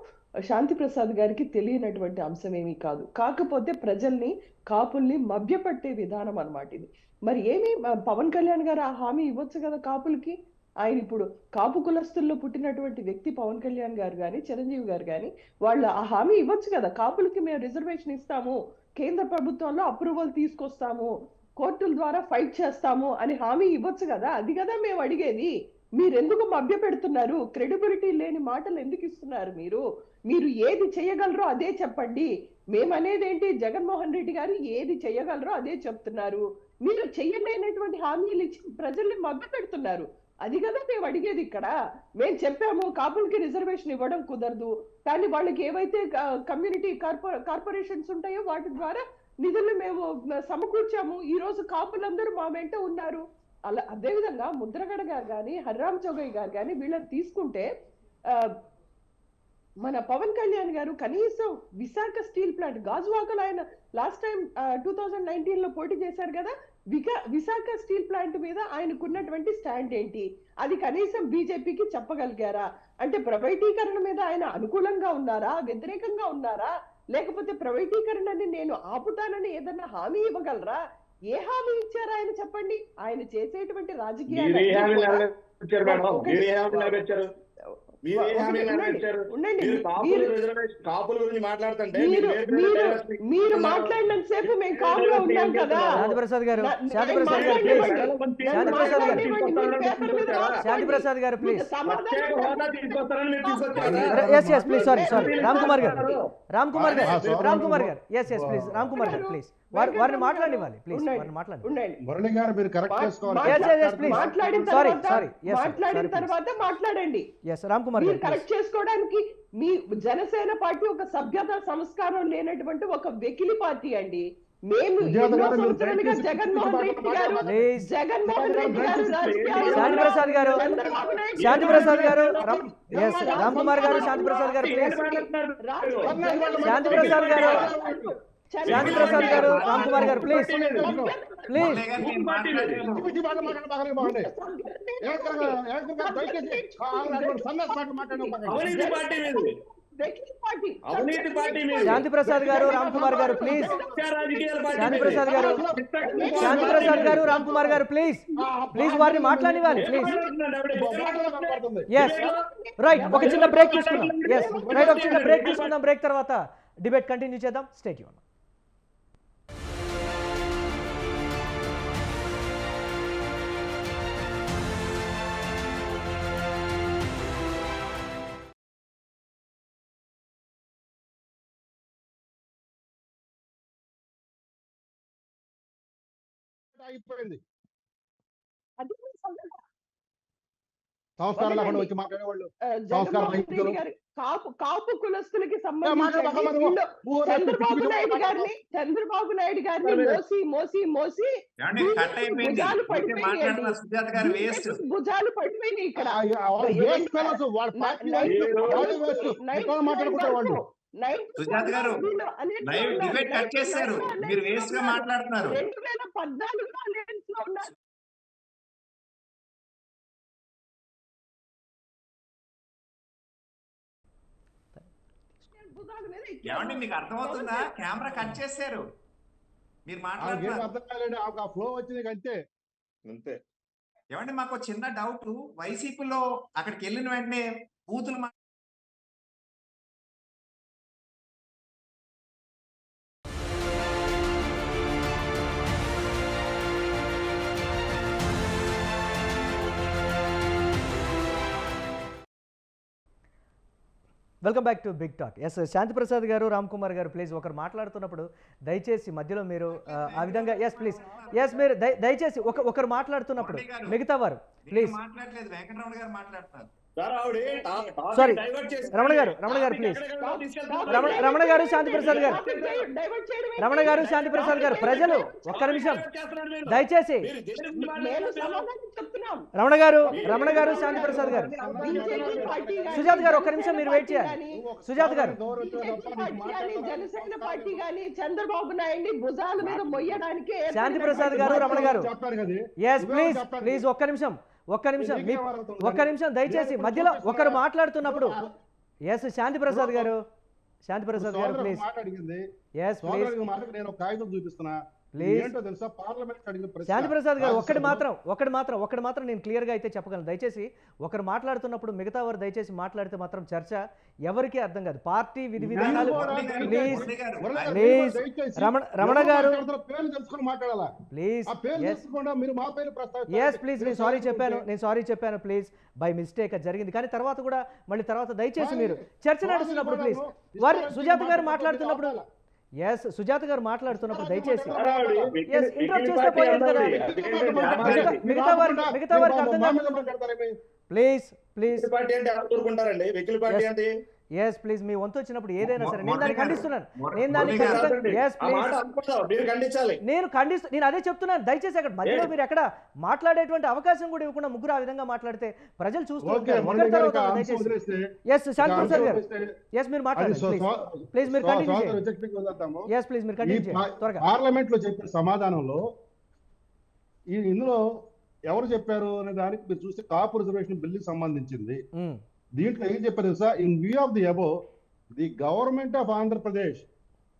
శాంతి ప్రసాద్ గారికి తెలియనటువంటి అంశం ఏమీ కాదు. కాకపోతే ప్రజల్ని, కాపుల్ని మభ్యపట్టే విధానం అన్నమాట ఇది. మరి ఏమి పవన్ కళ్యాణ్ గారు ఆ హామీ ఇవ్వచ్చు కదా కాపులకి? ఆయన ఇప్పుడు కాపు కులస్తుల్లో పుట్టినటువంటి వ్యక్తి పవన్ కళ్యాణ్ గారు కానీ, చిరంజీవి గారు కానీ, వాళ్ళు ఆ హామీ ఇవ్వచ్చు కదా, కాపులకి మేము రిజర్వేషన్ ఇస్తాము, కేంద్ర ప్రభుత్వంలో అప్రూవల్ తీసుకొస్తాము, కోర్టుల ద్వారా ఫైట్ చేస్తాము అని హామీ ఇవ్వచ్చు కదా. అది కదా మేము అడిగేది. మీరెందుకు మభ్య పెడుతున్నారు? క్రెడిబిలిటీ లేని మాటలు ఎందుకు ఇస్తున్నారు మీరు ఏది చేయగలరో అదే చెప్పండి. మేమనేది ఏంటి, జగన్మోహన్ రెడ్డి గారు ఏది చేయగలరో అదే చెప్తున్నారు. మీరు చెయ్యలేనటువంటి హామీలు ఇచ్చి ప్రజల్ని మభ్య పెడుతున్నారు. అది కదా మేము అడిగేది ఇక్కడ. మేము చెప్పాము కాపులకి రిజర్వేషన్ ఇవ్వడం కుదరదు, కానీ వాళ్ళకి ఏవైతే కమ్యూనిటీ కార్పొరేషన్స్ ఉంటాయో వాటి ద్వారా నిధులు మేము సమకూర్చాము. ఈ రోజు కాపులందరూ మా వెంట ఉన్నారు. అదేవిధంగా ముద్రగడ గారు కానీ, హరిరామ్ జోగయ్య గారు కానీ వీళ్ళని తీసుకుంటే మన పవన్ కళ్యాణ్ గారు కనీసం విశాఖ స్టీల్ ప్లాంట్, గాజువాకలో ఆయన లాస్ట్ టైం 2019 లో పోటీ చేశారు కదా, విశాఖ స్టీల్ ప్లాంట్ మీద ఆయనకున్నటువంటి స్టాండ్ ఏంటి, అది కనీసం బీజేపీకి చెప్పగలిగారా? అంటే ప్రైవేటీకరణ మీద ఆయన అనుకూలంగా ఉన్నారా, వ్యతిరేకంగా ఉన్నారా, లేకపోతే ప్రైవేటీకరణని నేను ఆపుతానని ఏదన్నా హామీ ఇవ్వగలరా? ఏ హామీ ఇచ్చారా ఆయన చెప్పండి. ఆయన చేసేటువంటి రాజకీయాలు కాపుల గురించి మాట్లాడుతుంటే మీరు మాట్లాడినంత సేపు మేము కాపులో ఉంటాం కదా. శాంతిప్రసాద్ గారు ప్లీజ్. ప్లీజ్ రామ్ కుమార్ గారు ప్లీజ్ వారిని మాట్లాడివ్వాలి. ప్లీజ్ వారిని మాట్లాడండి. మురళి గారు మీరు కరెక్ట్ చేసుకోవాలి. మాట్లాడిన తర్వాత మాట్లాడండి. రామ్ కుమార్ గారు కరెక్ట్ చేసుకోవడానికి మీ జనసేన పార్టీ ఒక సభ్యత సంస్కారం లేనటువంటి ఒక వెకిలి పార్టీ అండి. మేము ఎన్నో సంవత్సరాలుగా జగన్మోహన్ రెడ్డి గారు శాంతిప్రసాద్ గారు రామ్ కుమార్ గారు శాంతిప్రసాద్ గారు ప్లీజ్. శాంతిప్రసాద్ గారు రామ్ కుమార్ గారు ప్లీజ్ ప్లీజ్. శాంతిప్రసాద్ గారు రామ్ కుమార్ గారు ప్లీజ్. శాంతిప్రసాద్ గారు రామ్ కుమార్ గారు ప్లీజ్ ప్లీజ్ వారిని మాట్లాడివ్వాలి ప్లీజ్. ఎస్ రైట్, ఒక చిన్న బ్రేక్ తీసుకుందాం. ఎస్ రైట్, ఒక చిన్న బ్రేక్ తీసుకుందాం. బ్రేక్ తర్వాత డిబేట్ కంటిన్యూ చేద్దాం. Stay tune. అయిపోయింది. సంస్కారం లేకుండా వచ్చి మాట్లాడేవాళ్ళు కాపు కులస్తులకి సంబంధించి చంద్రబాబు నాయుడు గారిని మోసి భుజాలు పడిపోయినాయి ఇక్కడ. సుజాత గారు లైవ్ డిబేట్ కట్ చేశారు, మీరు వేస్ట్ గా మాట్లాడుతున్నారు. 2014లో అలయన్స్ లో ఉన్నారు. ఏమండి మీకు అర్థమవుతుందా? కెమెరా కట్ చేశారు, మీరు మాట్లాడుతున్నారు. ఫ్లో వచ్చింది అంతే అంతే. ఏమండి మాకు చిన్న డౌట్, వైసీపీలో అక్కడికి వెళ్ళిన వెంటనే బూతులు welcome back to big talk. Yes Shantiprasad garu Ram Kumar గారు ప్లీజ్ ఒకరు మాట్లాడుతున్నప్పుడు దయచేసి మధ్యలో మీరు ఆ విధంగా ఎస్ ప్లీజ్ ఎస్ మీరు దయచేసి ఒకరు మాట్లాడుతున్నప్పుడు మిగతా వారు ప్లీజ్ మాట్లాడలేదు. వెంకటరమణ గారు మాట్లాడుతున్నారు. సారీ రమణ గారు ప్లీజ్ రమణ గారు శాంతి ప్రసాద్ గారు డైవర్ట్ చేయడమే రమణ గారు శాంతి ప్రసాద్ గారు ప్రజలు ఒక్క నిమిషం దయచేసి మేము సమాధానం చెప్తున్నాం. రమణ గారు శాంతి ప్రసాద్ గారు బీజేపీ పార్టీ గాని, సుజాత్ గారు ఒక్క నిమిషం మీరు వెయిట్ చేయాలి. సుజాత్ గారు బీజేపీ పార్టీ గాని, జనసేన పార్టీ గాని చంద్రబాబు నాయుడిని భుజాల మీద మొయ్యడానికి శాంతి ప్రసాద్ గారు రమణ గారు చెప్పారు కదా ఎస్ ప్లీజ్ ఒక్క నిమిషం దయచేసి మధ్యలో ఒకరు మాట్లాడుతున్నప్పుడు ఎస్ శాంతి ప్రసాద్ గారు ప్లీజ్ మాట్లాడింది ఎస్ ప్లీజ్ నేను ఒక కాగితం చూపిస్తున్నా ప్లీజ్ ఏంటో తెలుసా పార్లమెంట్ అడిగిన ప్రశ్న శాంతి ప్రసాద్ గారు ఒక్కటి మాత్రం నేను క్లియర్ గా అయితే చెప్పగలను. దయచేసి ఒకరు మాట్లాడుతున్నప్పుడు మిగతా వారు దయచేసి మాట్లాడితే మాత్రం చర్చ ఎవరికీ అర్థం కాదు. పార్టీ విధి విధానాలు ప్లీజ్ రమణ గారు పేర్లు తెలుసుకొని మాట్లాడాలా ప్లీజ్ ఆ పేర్లు తెలుసుకోకుండా మీరు మా పేరు ప్రస్తావిస్తారు. ఎస్ ప్లీజ్ నేను సారీ చెప్పాను ప్లీజ్ బై మిస్టేక్ జరిగింది. కానీ తర్వాత కూడా మళ్ళీ దయచేసి మీరు చర్చ నడుస్తున్నప్పుడు ప్లీజ్ వారు సుజాత గారు మాట్లాడుతున్నప్పుడు దయచేసి ఇంటరప్ట్ చేస్తే పోయేది కదా. మిగతా వారికి అర్థం కాదు. ప్లీజ్ ఎస్ ప్లీజ్ మీ వంతు వచ్చినప్పుడు ఏదైనా సరే నేను దాన్ని ఖండిస్తున్నాను. నేను అదే చెప్తున్నాను. దయచేసి అక్కడ మధ్యలో మీరు ఎక్కడ మాట్లాడేటువంటి అవకాశం కూడా ఇవ్వకుండా ముగ్గురు ఆ విధంగా మాట్లాడితే ప్రజలు చూస్తున్నారు. ఎస్ శాంతి ప్రసాద్ గారు ఎస్ మీరు మాట్లాడండి ప్లీజ్ మీరు కంటిన్యూ చేయండి త్వరగా. పార్లమెంట్ లో చెప్పిన సమాధానంలో ఇందులో ఎవరు చెప్పారు అనే దానికి మీరు చూస్తే కాపు రిజర్వేషన్ బిల్లుకి సంబంధించింది. దీంట్లో ఏం చెప్పారు తెలుసా? In view of the above the government of Andhra Pradesh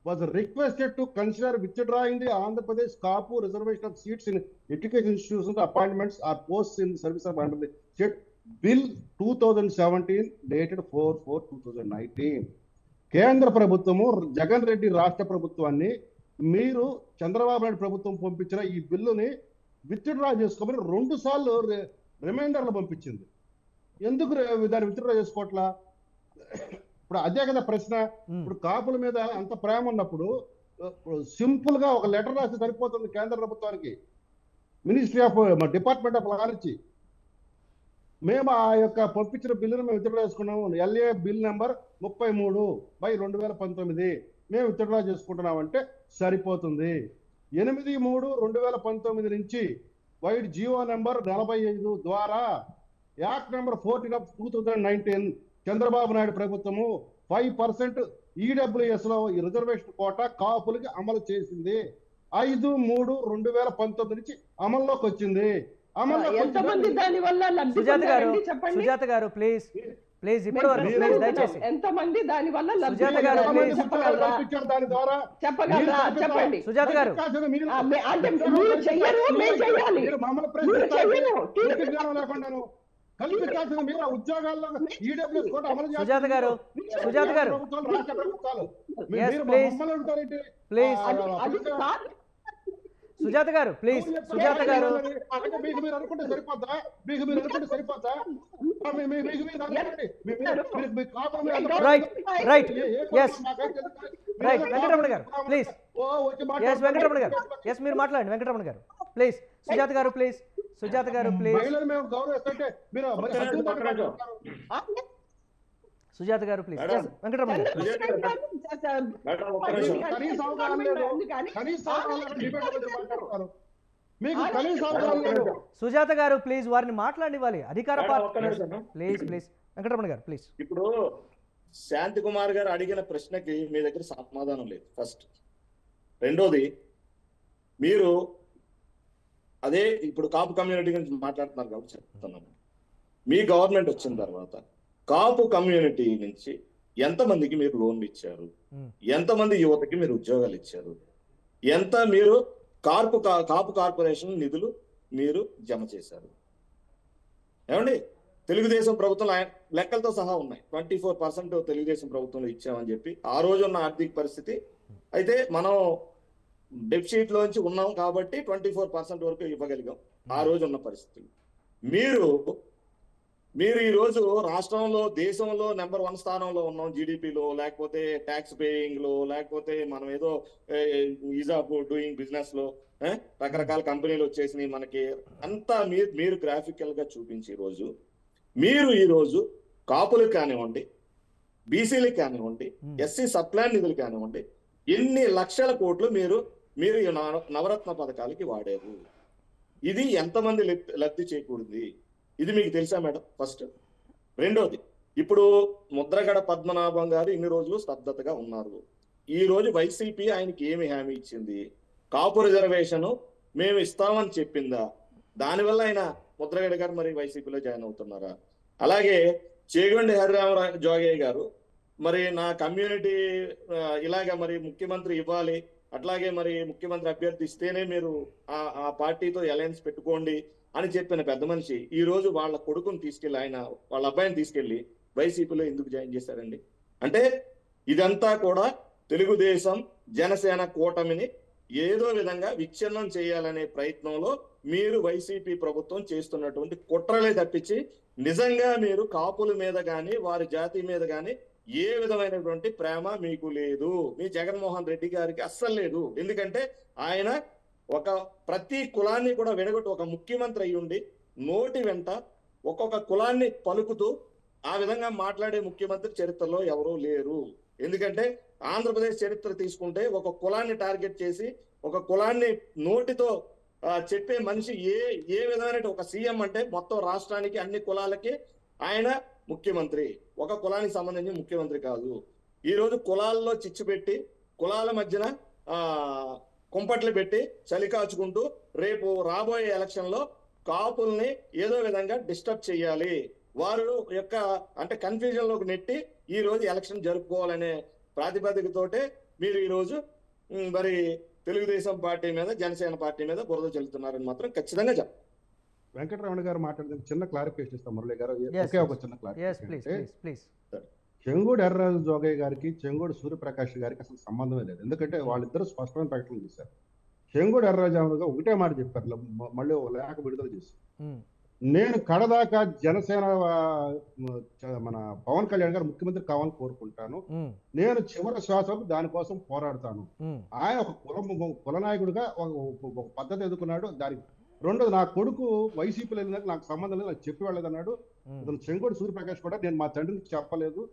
was requested to consider withdrawing the Andhra Pradesh Kapu reservation of seats in education institutions, appointments or posts in service of Andhra Pradesh State Bill 2017 dated 4/4/2019. కేంద్ర ప్రభుత్వము జగన్ రెడ్డి రాష్ట్ర ప్రభుత్వాన్ని మీరు చంద్రబాబు నాయుడు ప్రభుత్వం పంపించిన ఈ బిల్లుని withdraw చేసుకోమని 2 సార్లు రిమైండర్లు పంపించింది. ఎందుకు దాన్ని విత్డ్రా చేసుకోవట్లా? ఇప్పుడు అదే కదా ప్రశ్న. ఇప్పుడు కాపుల మీద అంత ప్రేమ ఉన్నప్పుడు సింపుల్ గా ఒక లెటర్ రాసి సరిపోతుంది కేంద్ర ప్రభుత్వానికి, ministry of department of law నుంచి. మేము ఆ యొక్క పంపించిన బిల్లును మేము విత్డ్రా చేసుకున్నాము. LA బిల్ నెంబర్ 33/2019 మేము విత్డ్రా చేసుకుంటున్నామంటే సరిపోతుంది. 8/3/2019 నుంచి వైడ్ జియో నెంబర్ 45 ద్వారా యాక్ట్ నెంబర్ 14/2019 చంద్రబాబు నాయుడు ప్రభుత్వము 5% EWS లో ఈ రిజర్వేషన్ కోటా కాపులకి అమలు చేసింది. 5/3/2019 నుంచి అమల్లోకి వచ్చింది. ఎంతమంది దాని వల్ల లబ్ధి పొందారండి చెప్పండి. సుజాత గారు ప్లీజ్ ఇప్పటి వరకు ప్లీజ్ దయచేసి ఎంతమంది దాని వల్ల లబ్ధి సుజాత గారు ప్లీజ్ దాని ద్వారా చెప్పగలరా? చెప్పండి సుజాత గారు. అంటే మీరు చెయ్యరు, మేము చెయ్యాలి. లేకుండాను కల్పించాల్సిన మీరు ఉద్యోగాల్లో EWS కోట అమలు సుజాత గారు రాష్ట్ర ప్రభుత్వాలు ప్లీజ్ సుజాత గారు ప్లీజ్ మీకు మీరు అనుకుంటే సరిపోతా? రైట్ వెంకటరమణ గారు ప్లీజ్ వెంకటరమణ గారు మీరు మాట్లాడండి. వెంకటరమణ గారు ప్లీజ్. సుజాత గారు ప్లీజ్ మేము గౌరవిస్తుంటే మీరు సుజాత గారు ప్లీజ్. వెంకటరమణ గారు సుజాత గారు ప్లీజ్ వారిని మాట్లాడివ్వాలి. అధికార ప్లీజ్ వెంకటరమణ గారు ప్లీజ్. ఇప్పుడు శాంతి కుమార్ గారు అడిగిన ప్రశ్నకి మీ దగ్గర సమాధానం లేదు ఫస్ట్. రెండోది, మీరు అదే ఇప్పుడు కాపు కమ్యూనిటీ గురించి మాట్లాడుతున్నారు కాబట్టి చెప్తున్నాను. మీ గవర్నమెంట్ వచ్చిన తర్వాత కాపు కమ్యూనిటీ నుంచి ఎంతమందికి మీరు లోన్లు ఇచ్చారు? ఎంతమంది యువతకి మీరు ఉద్యోగాలు ఇచ్చారు? ఎంత మీరు కాపు కార్పొరేషన్ నిధులు మీరు జమ చేశారు? ఏమండి, తెలుగుదేశం ప్రభుత్వం లెక్కలతో సహా ఉన్నాయి. 24% తెలుగుదేశం ప్రభుత్వంలో ఇచ్చామని చెప్పి ఆ రోజు ఉన్న ఆర్థిక పరిస్థితి అయితే మనం డెఫిసిట్ లోంచి ఉన్నాం కాబట్టి 24% వరకు ఇవ్వగలిగాం ఆ రోజు ఉన్న పరిస్థితులు. మీరు ఈ రోజు రాష్ట్రంలో దేశంలో నెంబర్ 1 స్థానంలో ఉన్నాం జీడిపిలో, లేకపోతే ట్యాక్స్ పేయింగ్ లో, లేకపోతే మనం ఏదో ఈజ్ ఆఫ్ డూయింగ్ బిజినెస్ లో రకరకాల కంపెనీలు వచ్చేసినాయి మనకి. అంతా మీరు గ్రాఫికల్ గా చూపించి ఈ రోజు మీరు ఈరోజు కాపులకు కానివ్వండి, బీసీలకు కానివ్వండి, ఎస్సీ సప్లాన్ నిధులు కానివ్వండి, ఎన్ని లక్షల కోట్లు మీరు ఈ నవరత్న పథకాలకి వాడారు. ఇది ఎంతమంది లబ్ధి చేకూరింది ఇది మీకు తెలుసా మేడం? ఫస్ట్. రెండోది, ఇప్పుడు ముద్రగడ పద్మనాభం గారు ఇన్ని రోజులు స్తబ్దతగా ఉన్నారు. ఈ రోజు వైసీపీ ఆయనకి ఏమి హామీ ఇచ్చింది? కాపు రిజర్వేషన్ మేము ఇస్తామని చెప్పిందా? దానివల్ల ఆయన ముద్రగడ గారు మరి వైసీపీలో జాయిన్ అవుతున్నారా? అలాగే చేగొండి హరిరామ జోగయ్య గారు మరి నా కమ్యూనిటీ ఇలాగ మరి ముఖ్యమంత్రి ఇవ్వాలి, అట్లాగే మరి ముఖ్యమంత్రి అభ్యర్థి ఇస్తేనే మీరు ఆ పార్టీతో అలయన్స్ పెట్టుకోండి అని చెప్పిన పెద్ద మనిషి ఈ రోజు వాళ్ళ కొడుకుని తీసుకెళ్లి, వాళ్ళ అబ్బాయిని తీసుకెళ్లి వైసీపీలో ఎందుకు జాయిన్ చేశారండి? అంటే ఇదంతా కూడా తెలుగుదేశం జనసేన కూటమిని ఏదో విధంగా విచ్ఛిన్నం చేయాలనే ప్రయత్నంలో మీరు వైసీపీ ప్రభుత్వం చేస్తున్నటువంటి కుట్రలే తప్పించి నిజంగా మీరు కాపుల మీద కానీ వారి జాతి మీద కానీ ఏ విధమైనటువంటి ప్రేమ మీకు లేదు. మీ జగన్మోహన్ రెడ్డి గారికి అస్సలు లేదు. ఎందుకంటే ఆయన ప్రతి కులాన్ని కూడా విడగొట్టి ఒక ముఖ్యమంత్రి అయ్యుండి నోటి వెంట ఒక్కొక్క కులాన్ని పలుకుతూ ఆ విధంగా మాట్లాడే ముఖ్యమంత్రి చరిత్రలో ఎవరూ లేరు. ఎందుకంటే ఆంధ్రప్రదేశ్ చరిత్ర తీసుకుంటే ఒక కులాన్ని టార్గెట్ చేసి ఒక కులాన్ని నోటితో చెప్పే మనిషి ఏ విధమైన ఒక సీఎం అంటే మొత్తం రాష్ట్రానికి అన్ని కులాలకి ఆయన ముఖ్యమంత్రి, ఒక కులానికి సంబంధించిన ముఖ్యమంత్రి కాదు. ఈ రోజు కులాల్లో చిచ్చు పెట్టి కులాల మధ్యన కుంపట్లు పెట్టి చలి కాచుకుంటూ రేపు రాబోయే ఎలక్షన్ లో కాపుల్ని ఏదో విధంగా డిస్టర్బ్ చేయాలి, వారు యొక్క అంటే కన్ఫ్యూజన్ లోకి నెట్టి ఈ రోజు ఎలక్షన్ జరుపుకోవాలనే ప్రాతిపదికతోటే మీరు ఈ రోజు మరి తెలుగుదేశం పార్టీ మీద జనసేన పార్టీ మీద బురద చెల్లుతున్నారని మాత్రం ఖచ్చితంగా చెప్పాలి. వెంకటరమణ గారు మాట్లాడిన చిన్న క్లారిఫికేషన్ ఇస్తాం మురళి గారు. ఒకే ఒక చిన్న క్లారిఫికేషన్. చెంగోడు ఎర్రరాజు జోగయ్య గారికి చెంగోడు సూర్యప్రకాష్ గారికి అసలు సంబంధమే లేదు. ఎందుకంటే వాళ్ళిద్దరు స్పష్టమైన ప్రకటన చేశారు. చెంగోడు ఎర్రరాజు ఒకటే మాట చెప్పారు, మళ్ళీ లేఖ విడుదల చేసి, నేను కడదాకా జనసేన మన పవన్ కళ్యాణ్ గారు ముఖ్యమంత్రి కావాలని కోరుకుంటాను, నేను చివరి శ్వాసకు దానికోసం పోరాడతాను. ఆయన ఒక కుల నాయకుడిగా ఒక పద్ధతి ఎదుర్కొన్నాడు. దానికి రెండోది, నా కొడుకు వైసీపీలో వెళ్ళినట్టు నాకు సంబంధం లేదు, నాకు చెప్పి వెళ్ళలేదన్నాడు. అతను చెంగోడు సూర్యప్రకాష్ కూడా నేను మా తండ్రికి చెప్పలేదు,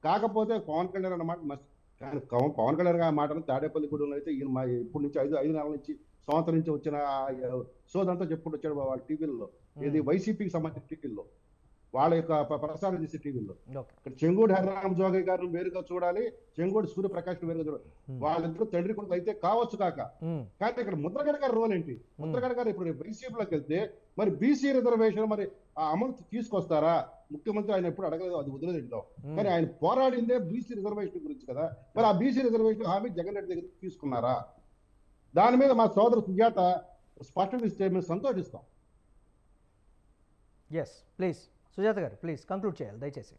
కాకపోతే పవన్ కళ్యాణ్ అన్నమాట కానీ పవన్ కళ్యాణ్ గారి మాటలు తాడేపల్లి గూడెంలో అయితే ఈయన ఇప్పటి నుంచి 5 నెలల నుంచి సంవత్సరం నుంచి వచ్చిన సోదంతా చెప్పుకుంటూ వచ్చాడు వాళ్ళ టీవీల్లో, ఏది వైసీపీకి సంబంధించిన టీవీల్లో, వాళ్ళ యొక్క ప్రసారం చేసే టీవీల్లో. ఇక్కడ చెంగోడు హరిరామ జోగయ్య గారిని వేరుగా చూడాలి, చెంగోడు సూర్యప్రకాష్ వేరుగా చూడాలి. వాళ్ళిద్దరూ తండ్రి కొడుకు అయితే కావచ్చు కాక, కానీ ఇక్కడ ముద్రగడ గారి రోల్ ఏంటి? ముద్రగడ గారు ఇప్పుడు వైసీపీలోకి వెళ్తే మరి బీసీ రిజర్వేషన్ మరి ఆ అమలు తీసుకొస్తారా? ముఖ్యమంత్రి ఆయన ఎప్పుడు అడగలేదు, అది వదిలేదు. కానీ ఆయన పోరాడిందే బీసీ రిజర్వేషన్ గురించి కదా. మరి ఆ బీసీ రిజర్వేషన్ హామీ జగన్ రెడ్డి దగ్గర తీసుకున్నారా? దాని మీద మా సోదరు సుజాత స్పష్టత ఇస్తే మేము సంతోషిస్తాం. ప్లీజ్ సుజాత గారు ప్లీజ్ కంక్లూడ్ చేయాలి దయచేసి.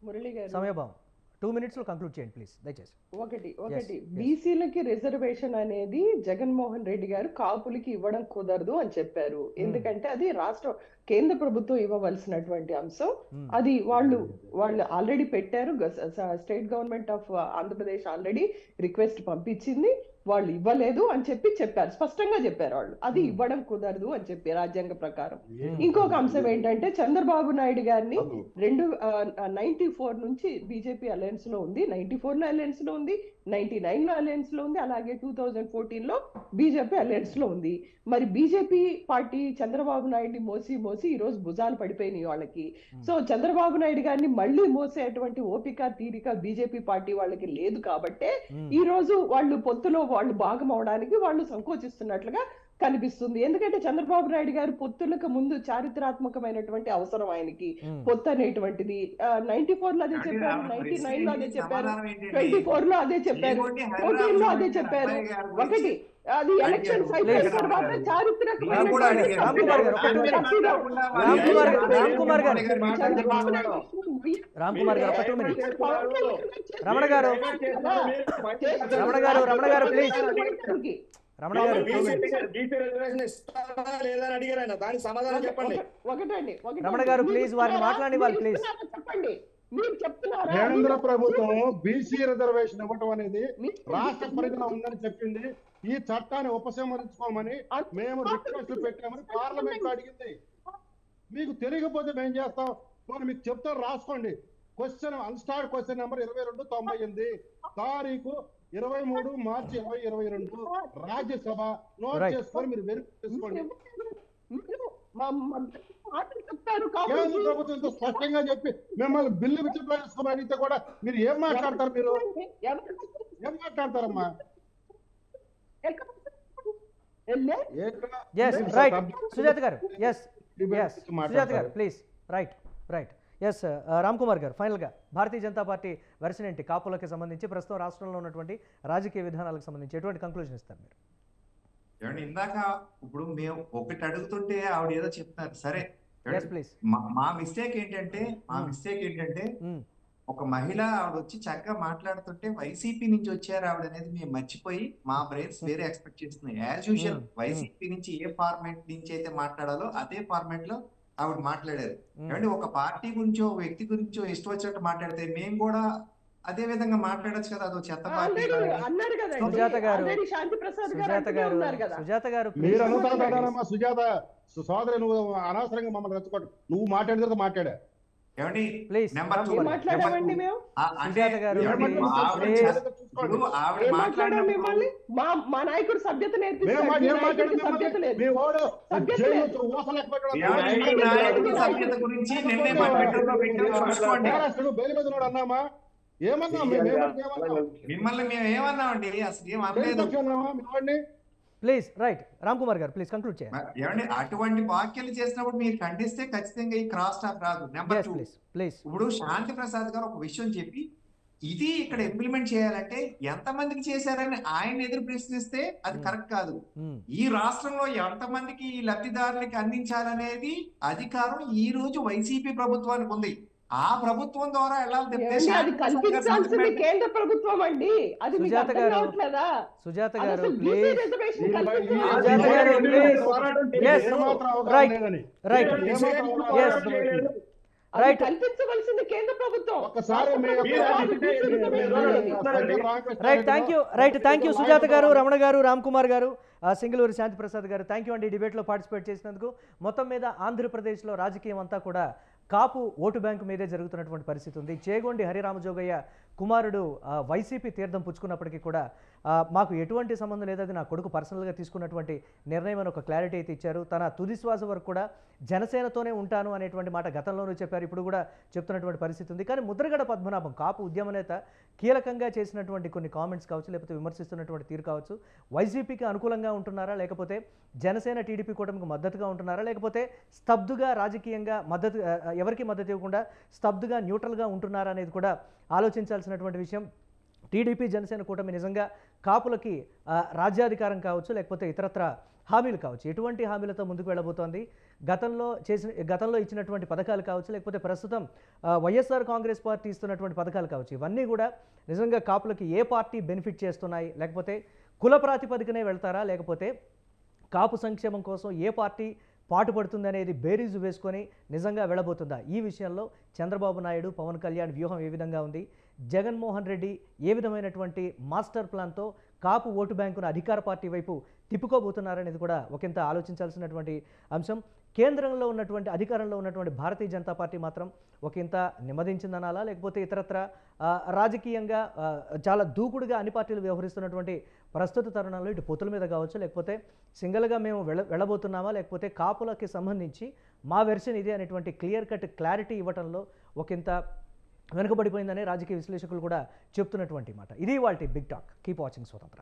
మురళి గారు సమయభావం 2 minutes లో కంక్లూడ్ చేయండి ప్లీజ్ దయచేసి. ఒకటి బీసీలకి రిజర్వేషన్ అనేది జగన్మోహన్ రెడ్డి గారు కాపులకి ఇవ్వడం కుదరదు అని చెప్పారు. ఎందుకంటే అది కేంద్ర ప్రభుత్వం ఇవ్వవలసినటువంటి అంశం. అది వాళ్ళు ఆల్రెడీ పెట్టారు. State government of Andhra Pradesh already request పంపించింది, వాళ్ళు ఇవ్వలేదు అని చెప్పారు, స్పష్టంగా చెప్పారు వాళ్ళు, అది ఇవ్వడం కుదరదు అని చెప్పి రాజ్యాంగ ప్రకారం. ఇంకొక అంశం ఏంటంటే చంద్రబాబు నాయుడు గారిని 94 నుంచి బీజేపీ అలయన్స్ లో ఉంది, 94 లో అలయన్స్ లో ఉంది, 99 లో అలయన్స్ లో ఉంది, అలాగే 2014 లో బీజేపీ అలయన్స్ లో ఉంది. మరి బీజేపీ పార్టీ చంద్రబాబు నాయుడిని మోసి ఈ రోజు భుజాలు పడిపోయినాయి వాళ్ళకి. సో చంద్రబాబు నాయుడు గారిని మళ్ళీ మోసేటువంటి ఓపిక తీరిక బీజేపీ పార్టీ వాళ్ళకి లేదు కాబట్టే ఈ రోజు వాళ్ళు పొత్తులో వాళ్ళు భాగం అవడానికి వాళ్ళు సంకోచిస్తున్నట్లుగా కనిపిస్తుంది. ఎందుకంటే చంద్రబాబు నాయుడు గారు పొత్తులకు ముందు చారిత్రాత్మకమైనటువంటి అవసరం ఆయనకి పొత్తు అనేటువంటిది. 94 లో అదే చెప్పారు, 99 లో అదే చెప్పారు, 24 లో అదే చెప్పారు, 14 లో అదే చెప్పారు. ఒకటి అది ఎలక్షన్స్ అయిపోయిన తర్వాత చెప్పండి. కేంద్ర ప్రభుత్వం బీసీ రిజర్వేషన్ ఇవ్వటం అనేది రాష్ట్ర పరిధిలో ఉందని చెప్పింది. ఈ చట్టాన్ని ఉపసంహరించుకోమని మేము రిక్వెస్ట్ పెట్టామని పార్లమెంట్ లో అడిగింది. మీకు తెలియకపోతే మేము చేస్తాం, పోనీ మీకు చెప్తాను, రాసుకోండి. క్వశ్చన్ అన్స్టార్డ్ క్వశ్చన్ నెంబర్ 2298, తారీఖు 23 మార్చి 2022, రాజ్యసభ. Note Right. చేసుకొని మీరు వెరిఫై చేసుకోండి. చెప్తారు కేంద్ర ప్రభుత్వం ఇంత స్పష్టంగా చెప్పి మిమ్మల్ని బిల్లు విత్డ్రా చేసుకోమని అడిగితే కూడా మీరు ఏం మాట్లాడతారు? మీరు ఏం మాట్లాడతారమ్మా? ఎస్ రైట్ సుజాత గారు, ఎస్ సుజాత గారు please. Right yes Ram Kumar garu, ఫైనల్గా భారతీయ జనతా పార్టీ వెర్షన్ ఏంటి కాపులకి సంబంధించి ప్రస్తుతం రాష్ట్రంలో ఉన్నటువంటి రాజకీయ విధానాలకు సంబంధించి ఎటువంటి కంక్లూజన్ ఇస్తారు మీరు? ఏమండి ఇందాక ఇప్పుడు మేము ఒకటి అడుగుతుంటే ఆవిడ ఏదో చెప్తున్నారు. సరే ఎస్ ప్లీజ్. మా మిస్టేక్ ఏంటంటే ఒక మహిళ ఆవిడ వచ్చి చక్కగా మాట్లాడుతుంటే వైసీపీ నుంచి వచ్చారు ఆవిడ అనేది మేము మర్చిపోయి మా బ్రెయిన్స్ వేరే ఎక్స్పెక్ట్ చేస్తున్నాయి. యాజ్ యూజువల్ వైసీపీ నుంచి ఏ ఫార్మాట్ నుంచి అయితే మాట్లాడాలో అదే ఫార్మాట్ లో ఆవిడ మాట్లాడారు. ఏమంటే ఒక పార్టీ గురించో ఒక వ్యక్తి గురించో ఇష్టం వచ్చినట్టు మాట్లాడితే మేము కూడా అదే విధంగా మాట్లాడొచ్చు కదా. అదో చెత్త పార్టీ అన్నారు కదా సుజాత గారు, శాంతి ప్రసాద్ గారు సుజాత గారు, ఉన్నారు కదా. సుజాత గారు మీరు అనుకుంటారమ్మా సుజాత సోదరి, నువ్వు అనవసరంగా మమ్మల్ని రెచ్చగొట్టు. నువ్వు మాట్లాడిన తర్వాత మాట్లాడా. ఏమండి ప్లీజ్ నెంబర్ ఏం మాట్లాడామండి మేము? సుజాత గారు, ఆవిడ మాట్లాడాం మిమ్మల్ని? మా నాయకుడు సభ్యత నేర్పిస్తాడు, సభ్యత లేదు. సభ్యత గురించి నిన్నే మా ట్విట్టర్లో పెట్టాం, చూసుకోండి. అన్నామా? ఏమన్నా మిమ్మల్ని మేము ఏమన్నామండి? అసలు ఏం అనలేదు. ప్లీజ్ రైట్ రామ్ కుమార్ గారు ప్లీజ్ కంక్లూడ్ చేయండి. ఏమండి అటువంటి వ్యాఖ్యలు చేసినప్పుడు మీరు ఖండిస్తే ఖచ్చితంగా ఈ క్రాస్ టాక్ రాదు. Number 2, please. ఇప్పుడు శాంతి ప్రసాద్ గారు ఒక విషయం చెప్పి ఇది ఇక్కడ ఇంప్లిమెంట్ చేయాలంటే ఎంతమందికి చేశారని ఆయన ఎదురు ప్రశ్నిస్తే అది కరెక్ట్ కాదు. ఈ రాష్ట్రంలో ఎంతమందికి ఈ లబ్ధిదారులకి అందించాలనేది అధికారం ఈ రోజు వైసీపీ ప్రభుత్వానికి ఉంది. ఆ ప్రభుత్వం ద్వారా వెళ్ళాలి తప్పితే అది కల్పించాల్సింది కేంద్ర ప్రభుత్వం అండి. అది మీకు సుజాత అర్థం గారు, కావట్లేదా? సుజాత గారు అసలు ప్లీజ్. బీసీ రిజర్వేషన్ కల్పించాలి. సుజాత గారు please. Yes right right right కల్పించవలసింది కేంద్ర ప్రభుత్వం. ఒక్కసారి రైట్ థ్యాంక్ యూ సుజాత గారు, రమణ గారు, రామ్ కుమార్ గారు, సింగళూరు శాంతి ప్రసాద్ గారు, థ్యాంక్ యూ అండి డిబేట్లో పార్టిసిపేట్ చేసినందుకు. మొత్తం మీద ఆంధ్రప్రదేశ్లో రాజకీయం అంతా కూడా కాపు ఓటు బ్యాంకు మీదే జరుగుతున్నటువంటి పరిస్థితి ఉంది. చేగొండి హరిరామజోగయ్య కుమారుడు వైసీపీ తీర్థం పుచ్చుకున్నప్పటికీ కూడా మాకు ఎటువంటి సంబంధం లేదు, అది నా కొడుకు పర్సనల్గా తీసుకున్నటువంటి నిర్ణయం అని ఒక క్లారిటీ అయితే ఇచ్చారు. తన తుది శ్వాస వరకు కూడా జనసేనతోనే ఉంటాను అనేటువంటి మాట గతంలోనూ చెప్పారు, ఇప్పుడు కూడా చెప్తున్నటువంటి పరిస్థితి ఉంది. కానీ ముద్రగడ పద్మనాభం కాపు ఉద్యమ నేత కీలకంగా చేసినటువంటి కొన్ని కామెంట్స్ కావచ్చు, లేకపోతే విమర్శిస్తున్నటువంటి తీరు కావచ్చు, వైసీపీకి అనుకూలంగా ఉంటున్నారా, లేకపోతే జనసేన టీడీపీ కూటమికి మద్దతుగా ఉంటున్నారా, లేకపోతే స్తబ్దుగా రాజకీయంగా మద్దతు ఎవరికి మద్దతు ఇవ్వకుండా స్తబ్దుగా న్యూట్రల్గా ఉంటున్నారా అనేది కూడా ఆలోచించాల్సినటువంటి విషయం. టీడీపీ జనసేన కూటమి నిజంగా కాపులకి రాజ్యాధికారం కావచ్చు, లేకపోతే ఇతరత్ర హామీలు కావచ్చు, ఎటువంటి హామీలతో ముందుకు వెళ్ళబోతోంది, గతంలో ఇచ్చినటువంటి పథకాలు కావచ్చు, లేకపోతే ప్రస్తుతం వైఎస్ఆర్ కాంగ్రెస్ పార్టీ ఇస్తున్నటువంటి పథకాలు కావచ్చు, ఇవన్నీ కూడా నిజంగా కాపులకి ఏ పార్టీ బెనిఫిట్ చేస్తున్నాయి, లేకపోతే కుల ప్రాతిపదికనే వెళ్తారా, లేకపోతే కాపు సంక్షేమం కోసం ఏ పార్టీ పాటుపడుతుంది అనేది బేరీజు వేసుకొని నిజంగా వెళ్ళబోతుందా? ఈ విషయంలో చంద్రబాబు నాయుడు, పవన్ కళ్యాణ్ వ్యూహం ఏ విధంగా ఉంది, జగన్మోహన్ రెడ్డి ఏ విధమైనటువంటి మాస్టర్ ప్లాన్తో కాపు ఓటు బ్యాంకును అధికార పార్టీ వైపు తిప్పుకోబోతున్నారనేది కూడా ఒకంత ఆలోచించాల్సినటువంటి అంశం. కేంద్రంలో ఉన్నటువంటి అధికారంలో ఉన్నటువంటి భారతీయ జనతా పార్టీ మాత్రం ఒకంత నెమ్మదించిందనాలా, లేకపోతే ఇతరత్ర రాజకీయంగా చాలా దూకుడుగా అన్ని పార్టీలు వ్యవహరిస్తున్నటువంటి ప్రస్తుత తరుణంలో ఇటు పొత్తుల మీద కావచ్చు, లేకపోతే సింగిల్గా మేము వెళ్ళబోతున్నామా, లేకపోతే కాపులకి సంబంధించి మా వెర్షన్ ఇదే అనేటువంటి క్లియర్ కట్ క్లారిటీ ఇవ్వడంలో ఒకంత వెనుకబడిపోయిందనే రాజకీయ విశ్లేషకులు కూడా చెప్తున్నటువంటి మాట. ఇది వాళ్ళ బిగ్ టాక్. కీప్ వాచింగ్ స్వతంత్ర.